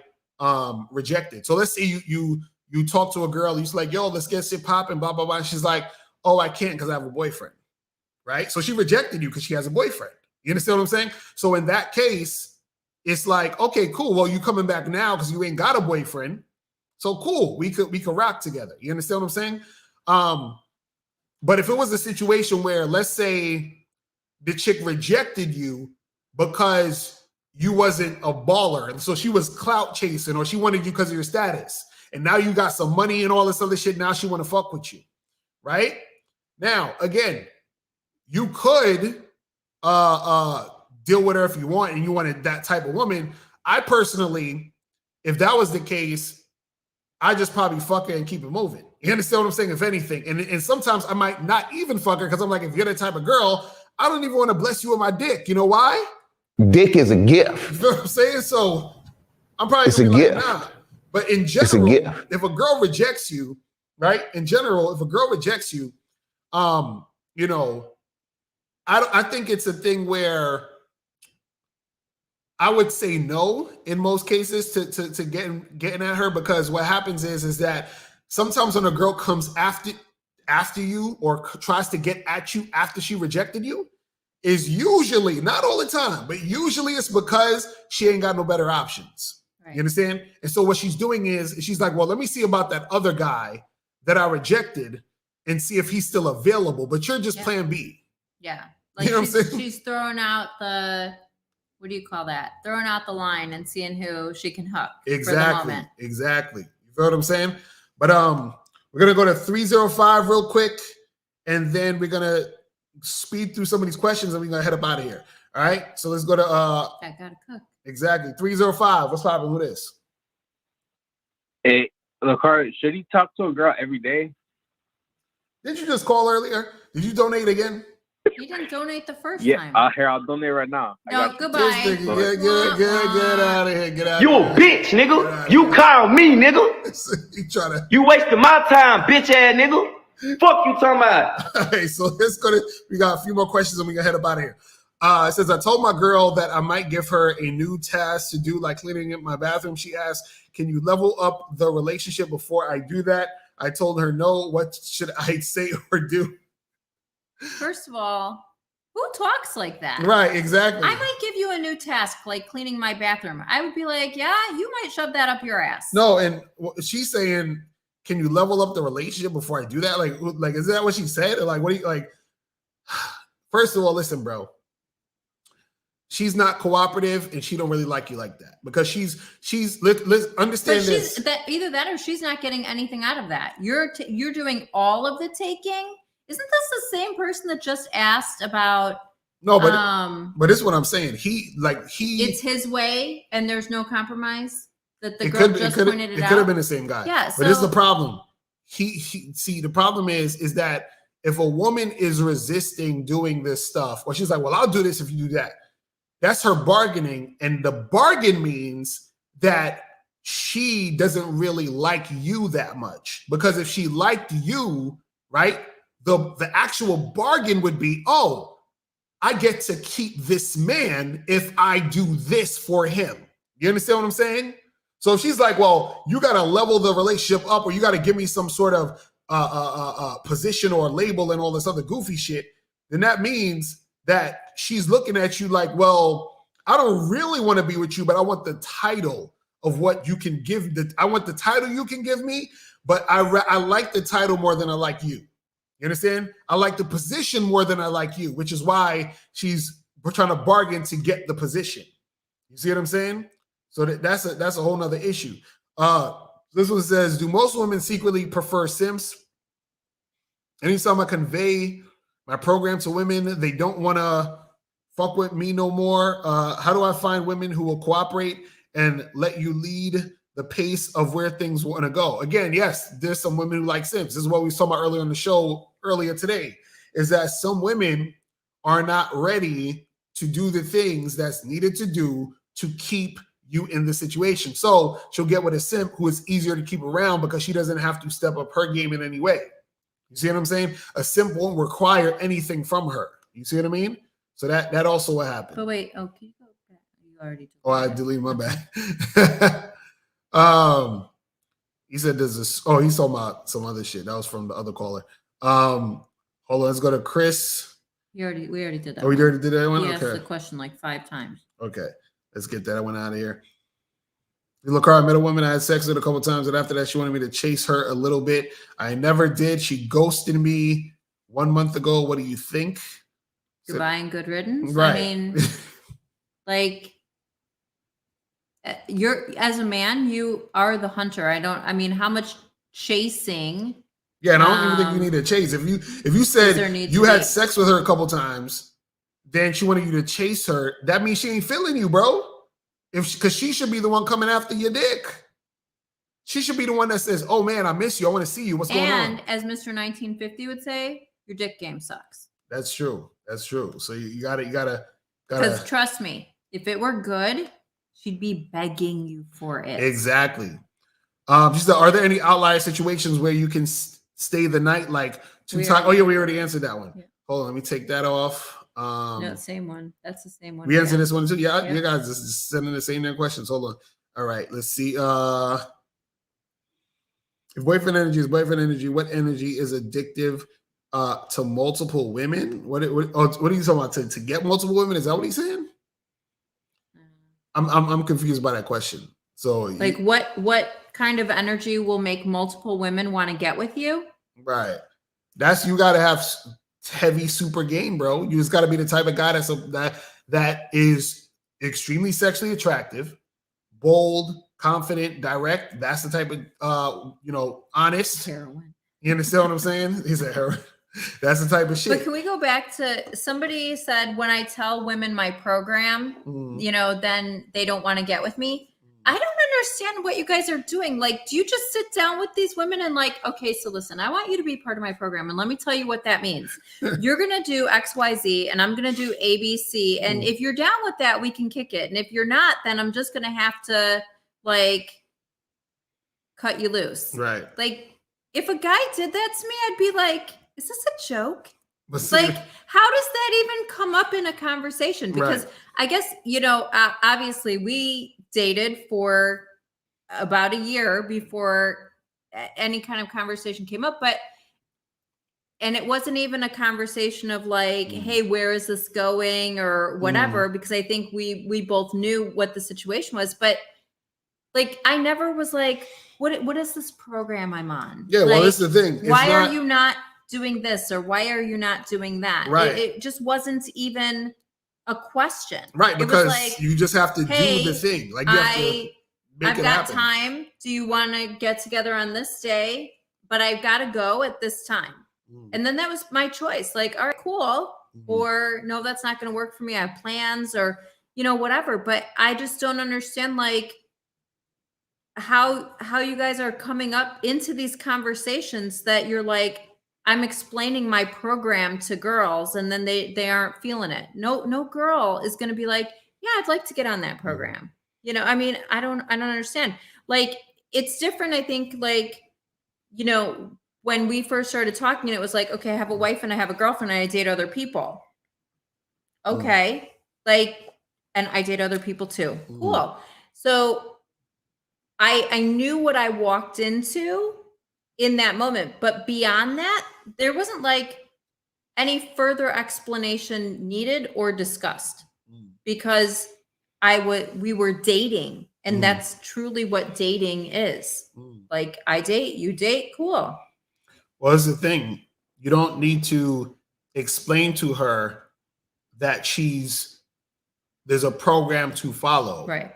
rejected. So let's say you talk to a girl, you're like, yo, let's get shit popping, blah blah blah. And she's like, oh, I can't because I have a boyfriend, right? So she rejected you because she has a boyfriend. You understand what I'm saying? So in that case, it's like, okay, cool. Well, you coming back now because you ain't got a boyfriend. So cool, we could rock together. You understand what I'm saying? But if it was a situation where, let's say, the chick rejected you because you wasn't a baller, and so she was clout chasing, or she wanted you because of your status, and now you got some money and all this other shit. Now she want to fuck with you, right? Now, again, you could deal with her if you want, and you wanted that type of woman. I personally, if that was the case, I just probably fuck her and keep it moving. You understand what I'm saying? If anything, and sometimes I might not even fuck her because I'm like, if you're the type of girl, I don't even want to bless you with my dick. You know why? Dick is a gift. You know what I'm saying? So I'm probably it's a gift. Like, nah. But in general, if a girl rejects you, right? In general, if a girl rejects you, you know, I think it's a thing where I would say no in most cases to getting at her, because what happens is that sometimes when a girl comes after you or tries to get at you after she rejected you, is usually, not all the time, but usually it's because she ain't got no better options. Right. You understand? And so what she's doing is she's like, well, let me see about that other guy that I rejected and see if he's still available. But you're just plan B. Yeah. Like, you know what I'm saying? She's throwing out the, what do you call that? Throwing out the line and seeing who she can hook. Exactly. For the moment. Exactly. You feel what I'm saying? But we're gonna go to 305 real quick, and then we're gonna speed through some of these questions, and we're gonna head up out of here. All right. So let's go to I gotta cook. Exactly. 305. What's popping with this? Hey, Locario, should he talk to a girl every day? Did you just call earlier? Did you donate again? You didn't donate the first time. Yeah, here, I'll donate right now. No, goodbye. Get out of here. Get out. You a bitch, nigga. You call me, nigga. You wasting my time, bitch ass nigga. Fuck you talking about. All right, so let's go to, we got a few more questions and we can head up out of here. It says, I told my girl that I might give her a new task to do, like cleaning up my bathroom. She asked, can you level up the relationship before I do that? I told her no. What should I say or do? First of all, who talks like that? Right, exactly. I might give you a new task, like cleaning my bathroom. I would be like, yeah, you might shove that up your ass. No, and she's saying, can you level up the relationship before I do that? Like, is that what she said? Or like, what do you like? First of all, listen, bro. She's not cooperative, and she don't really like you like that, because let's understand this. Either that or she's not getting anything out of that. You're doing all of the taking. Isn't this the same person that just asked about? No, but this is what I'm saying. It's his way, and there's no compromise. That the girl just pointed it out. It could have been the same guy. Yeah, but this is the problem. See, the problem is that if a woman is resisting doing this stuff, or she's like, well, I'll do this if you do that. That's her bargaining, and the bargain means that she doesn't really like you that much. Because if she liked you, right, the actual bargain would be, oh, I get to keep this man if I do this for him. You understand what I'm saying? So if she's like, well, you got to level the relationship up, or you got to give me some sort of position or label and all this other goofy shit, then that means that she's looking at you like, well, I don't really want to be with you, but I want the title of what you can give. I want the title you can give me, but I like the title more than I like you. You understand? I like the position more than I like you, which is why she's we're trying to bargain to get the position. You see what I'm saying? So that's a whole nother issue. This one says, do most women secretly prefer simps? Anytime I convey my program to women, they don't want to fuck with me no more. How do I find women who will cooperate and let you lead the pace of where things want to go? Again, yes, there's some women who like simps. This is what we saw about earlier on the show earlier today, is that some women are not ready to do the things that's needed to do to keep you in the situation. So she'll get with a simp who is easier to keep around because she doesn't have to step up her game in any way. You see what I'm saying? A simp won't require anything from her. You see what I mean? So that also what happened. But wait, okay, you already. Oh, I deleted my bad. He said there's this. Oh, he's talking about some other shit. That was from the other caller. Hold on, let's go to Chris. We already did that. Oh, we already did that one? He asked Okay. the question like 5 times. Okay, let's get that one out of here. LaCar, I met a woman I had sex with a couple times, and after that, she wanted me to chase her a little bit. I never did. She ghosted me 1 month ago. What do you think? Goodbye and good riddance. Right. I mean, like, you're, as a man, you are the hunter. I mean, how much chasing? Yeah, and I don't even think you need to chase. If you said you had sex with her a couple times, then she wanted you to chase her, that means she ain't feeling you, bro. Because she should be the one coming after your dick. She should be the one that says, "Oh man, I miss you. I want to see you. What's going on?" And as Mr. 1950 would say, your dick game sucks. That's true. That's true. So you gotta. Because trust me, if it were good, she'd be begging you for it. Exactly. She said, are there any outlier situations where you can stay the night, like 2 times? Oh yeah, we already answered that one. Yeah. Hold on, let me take that off. No, same one. That's the same one. We answered this one too. Yeah, you guys just sending the same questions. Hold on. All right, let's see. If boyfriend energy is boyfriend energy, what energy is addictive to multiple women? What are you talking about? To get multiple women? Is that what he's saying? I'm confused by that question. So like what kind of energy will make multiple women want to get with you? Right. You got to have heavy super game, bro. You just got to be the type of guy that is extremely sexually attractive, bold, confident, direct. That's the type of honest. Heroin. You understand what I'm saying? He's a heroin. That's the type of shit. But can we go back to somebody said, when I tell women my program, then they don't want to get with me. I don't understand what you guys are doing. Like, do you just sit down with these women and like, okay, so listen, I want you to be part of my program. And let me tell you what that means. You're going to do X, Y, Z, and I'm going to do A, B, C. And if you're down with that, we can kick it. And if you're not, then I'm just going to have to like cut you loose. Right. Like, if a guy did that to me, I'd be like, is this a joke? Like, how does that even come up in a conversation? Because I guess, obviously we dated for about a year before any kind of conversation came up, and it wasn't even a conversation of like, hey, where is this going or whatever, because I think we both knew what the situation was. But like, I never was like, what is this program I'm on? Yeah, well, this is the thing. Why are you not doing this, or why are you not doing that? Right. It just wasn't even a question. Right, because like, you just have to do the thing. Like, you have to make I've it got happen. time. Do you want to get together on this day? But I've got to go at this time. And then that was my choice. Like, all right, cool. Or no, that's not going to work for me. I have plans, or, whatever. But I just don't understand, like, how you guys are coming up into these conversations that you're like, I'm explaining my program to girls, and then they aren't feeling it. No girl is going to be like, yeah, I'd like to get on that program. I mean, I don't understand. Like, it's different. I think, like, when we first started talking, it was like, okay, I have a wife and I have a girlfriend and I date other people. Okay. Like, and I date other people too. Cool. So I knew what I walked into in that moment, but beyond that, there wasn't like any further explanation needed or discussed, because we were dating, and that's truly what dating is. Like, I date, you date, cool. Well, that's the thing. You don't need to explain to her that there's a program to follow. Right.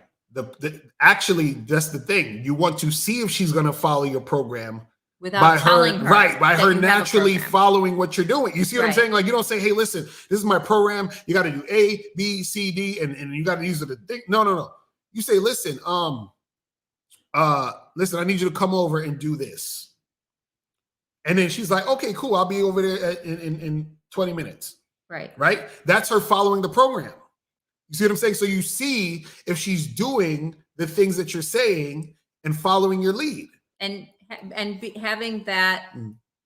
Actually, that's the thing. You want to see if she's going to follow your program without telling her, right? By that her you have a naturally program. following what you're doing. You see what I'm Right. saying? Like, you don't say, "Hey, listen, this is my program. You got to do A, B, C, D, and you got to use the thing." No. You say, "Listen, listen, I need you to come over and do this." And then she's like, "Okay, cool. I'll be over there in 20 minutes." Right. Right? That's her following the program. You see what I'm saying? So you see if she's doing the things that you're saying and following your lead. And having that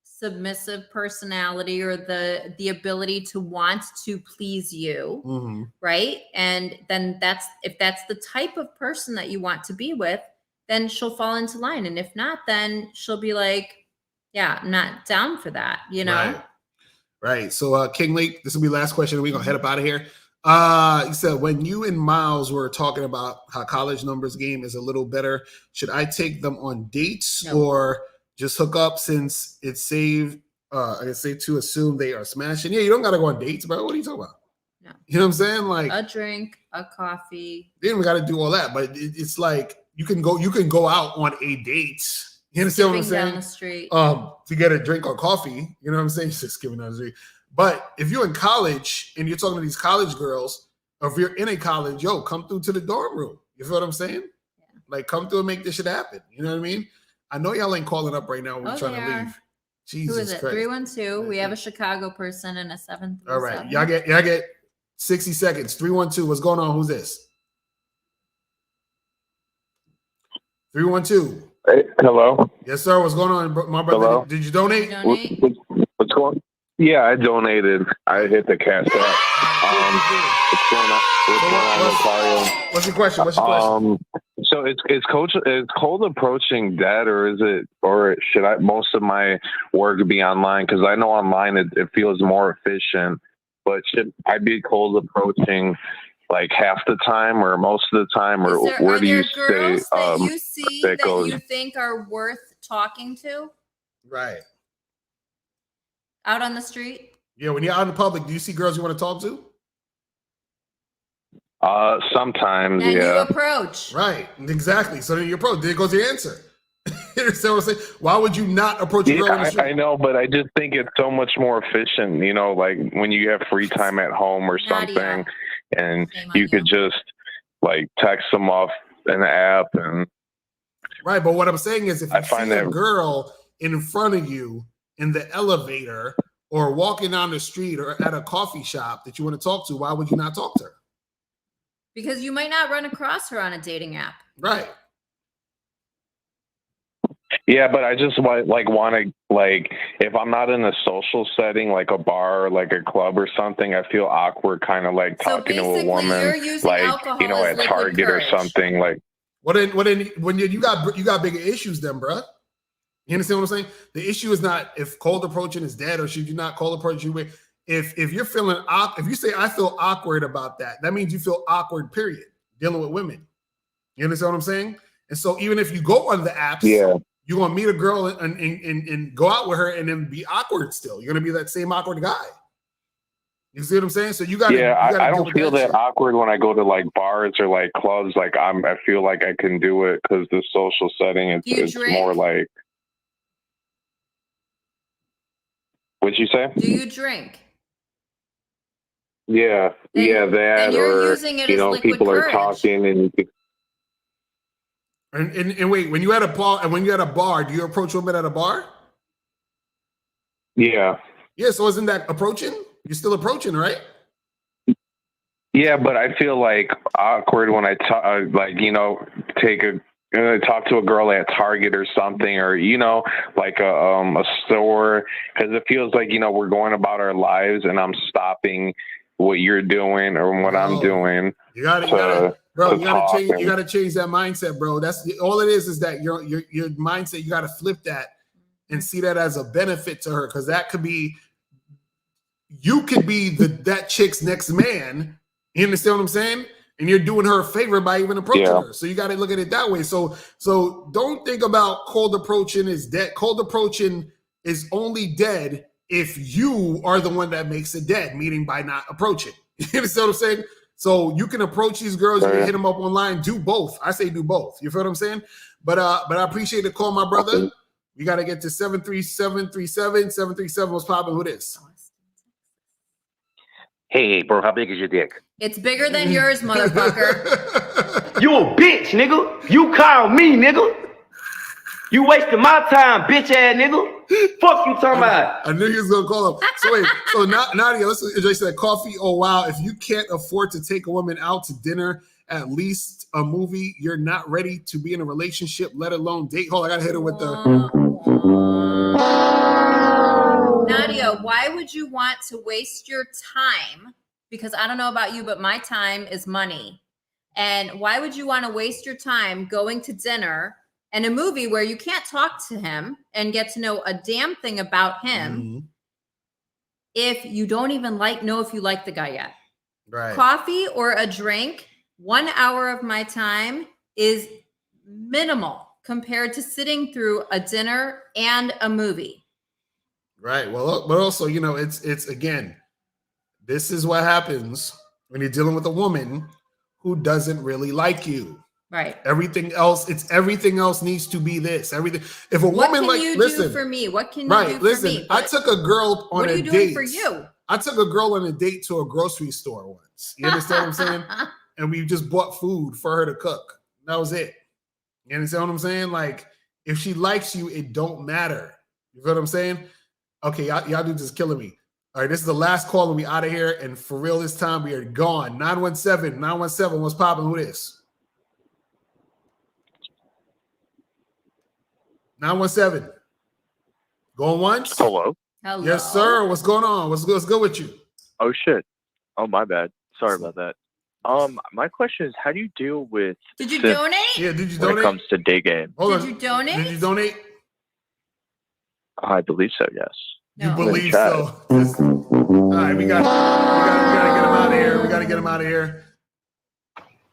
submissive personality or the ability to want to please you, right? And then if that's the type of person that you want to be with, then she'll fall into line. And if not, then she'll be like, yeah, I'm not down for that, you know? Right. So King Lake, this will be the last question. We're gonna head up out of here. He said, when you and Miles were talking about how college numbers game is a little better, should I take them on dates or just hook up since it's saved? I can say to assume they are smashing. Yeah, you don't gotta go on dates, bro. What are you talking about? No. You know what I'm saying? Like a drink, a coffee. You don't gotta do all that, but it's like you can go out on a date. You understand what I'm saying? Down the street. To get a drink or coffee. You know what I'm saying? Just skipping down the street. But if you're in college and you're talking to these college girls, or if you're in a college, yo, come through to the dorm room. You feel what I'm saying? Yeah. Like, come through and make this shit happen. You know what I mean? I know y'all ain't calling up right now. We're trying to leave. Jesus Who is it? Christ. 312. We have a Chicago person and a 737. All right. Y'all get 60 seconds. 312. What's going on? Who's this? 312. Hey, hello. Yes, sir. What's going on, my brother? Hello? Did you donate? What's going on? Yeah, I donated. I hit the cash app. What's going on, Locario? What's your question? So is cold approaching dead, or should most of my work be online? Because I know online it feels more efficient, but should I be cold approaching like half the time or most of the time, or where do you say that you see that goes? you think are worth talking to? Right. Out on the street? Yeah, when you're out in public, do you see girls you want to talk to? Sometimes, and yeah. you approach. Right, exactly. So then you approach. There goes your answer. You understand what I'm saying? Why would you not approach a girl in the street? I know, but I just think it's so much more efficient, you know, like when you have free time at home or something, and you could just like text them off an app. And right, but what I'm saying is if you find see a girl in front of you in the elevator or walking down the street or at a coffee shop that you want to talk to, why would you not talk to her? Because you might not run across her on a dating app. Right. Yeah, but I just want to, if I'm not in a social setting, like a bar or like a club or something, I feel awkward kind of like talking to a woman, like, you know, at Target or something. Like, when you got bigger issues then, bruh. You understand what I'm saying? The issue is not if cold approaching is dead or should you not cold approach you. If you're feeling if you say I feel awkward about that means you feel awkward, period, dealing with women. You understand what I'm saying? And so even if you go on the apps, you're gonna meet a girl and go out with her and then be awkward still. You're gonna be that same awkward guy. You see what I'm saying? So you got I don't feel that awkward when I go to like bars or like clubs. Like I feel like I can do it because the social setting it's more like. What'd you say? Do you drink? Yeah, that or you know, people are talking and you could. And wait, when you at a bar, do you approach women at a bar? Yeah. Yeah, so isn't that approaching? You're still approaching, right? Yeah, but I feel like awkward when I talk, like, you know, talk to a girl at Target or something, or, you know, like a store, because it feels like, you know, we're going about our lives and I'm stopping what you're doing or what I'm doing. You gotta change that mindset, bro. That's all it is that your mindset, you gotta flip that and see that as a benefit to her, because that could be, you could be that chick's next man. You understand what I'm saying? And you're doing her a favor by even approaching her. So you got to look at it that way. So don't think about cold approaching is dead. Cold approaching is only dead if you are the one that makes it dead, meaning by not approaching. You understand what I'm saying? So you can approach these girls, you can hit them up online, do both. I say do both. You feel what I'm saying? But I appreciate the call, my brother. We got to get to 73737. 737 was popping. Who this? Hey, bro, how big is your dick? It's bigger than yours, motherfucker. You a bitch, nigga. You call me, nigga. You wasting my time, bitch ass nigga. Fuck you talking about. I knew he was gonna call him. So wait, so Nadia, let's address that coffee. Oh wow, if you can't afford to take a woman out to dinner, at least a movie, you're not ready to be in a relationship, let alone date. Hold on, I gotta hit her with the Nadia, why would you want to waste your time? Because I don't know about you, but my time is money. And why would you want to waste your time going to dinner and a movie where you can't talk to him and get to know a damn thing about him if you don't even know if you like the guy yet? Right. Coffee or a drink, 1 hour of my time is minimal compared to sitting through a dinner and a movie. Right. Well, but also, you know, it's again, this is what happens when you're dealing with a woman who doesn't really like you. Right. Everything else needs to be this. Everything. If a woman what can you do for me? What can you do for me? I took a girl on a date. What are you doing for you? I took a girl on a date to a grocery store once. You understand what I'm saying? And we just bought food for her to cook. That was it. You understand what I'm saying? Like, if she likes you, it don't matter. You feel what I'm saying? Okay, y'all do just killing me. All right, this is the last call and we out of here. And for real this time, we are gone. 917, what's popping? Who this? 917. Going once? Hello. Hello. Yes, sir. What's going on? What's good with you? Oh shit. Oh, my bad. Sorry about that. My question is, how do you deal with? Did you donate? Yeah, did you when donate? it comes to day game? Did you donate? Did you donate? I believe so. Yes. You believe so? All right, we gotta get him out of here. We gotta get him out of here.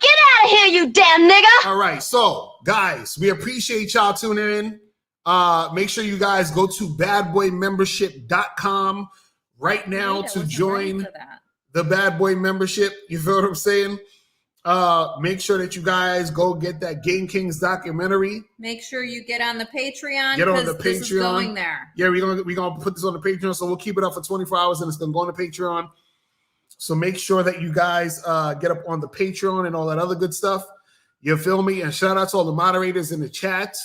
Get out of here, you damn nigga! All right, so guys, we appreciate y'all tuning in. Make sure you guys go to badboymembership.com right now to join the Bad Boy membership. You feel what I'm saying? Make sure that you guys go get that Game Kings documentary. Make sure you get on the Patreon. Get on the This is Patreon. going there. Yeah, we're gonna put this on the Patreon, so we'll keep it up for 24 hours, and it's gonna go on the Patreon. So make sure that you guys get up on the Patreon and all that other good stuff. You feel me? And shout out to all the moderators in the chat.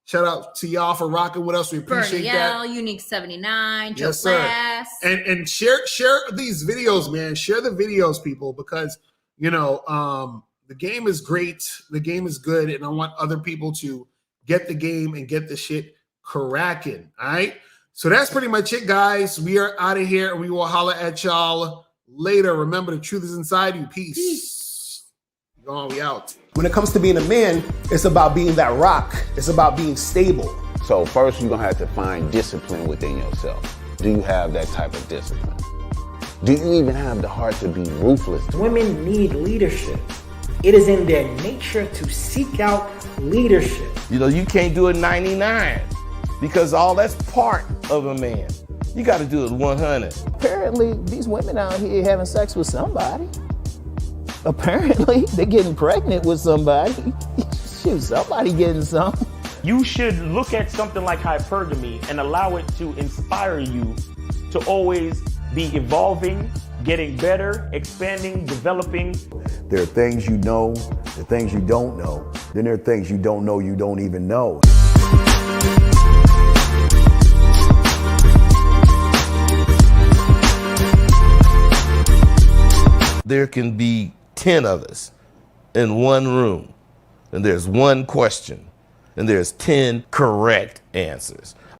Shout out to y'all for rocking with us. We appreciate that. Unique 79, Joe Yes, sir. Glass. And share these videos, man. Share the videos, people, because you know the game is great. The game is good, and I want other people to get the game and get the shit cracking. All right. So that's pretty much it, guys. We are out of here, and we will holler at y'all later. Remember, the truth is inside you. Peace. We out. When it comes to being a man, it's about being that rock. It's about being stable. So first, you're gonna have to find discipline within yourself. Do you have that type of discipline? Do you even have the heart to be ruthless? Women need leadership. It is in their nature to seek out leadership. You know, you can't do it 99 because all that's part of a man. You got to do it 100. Apparently, these women out here having sex with somebody. Apparently, they're getting pregnant with somebody. Shoot, somebody getting some. You should look at something like hypergamy and allow it to inspire you to always be evolving, getting better, expanding, developing. There are things you know, there are things you don't know. Then there are things you don't know you don't even know. There can be 10 of us in one room, and there's one question, and there's 10 correct answers.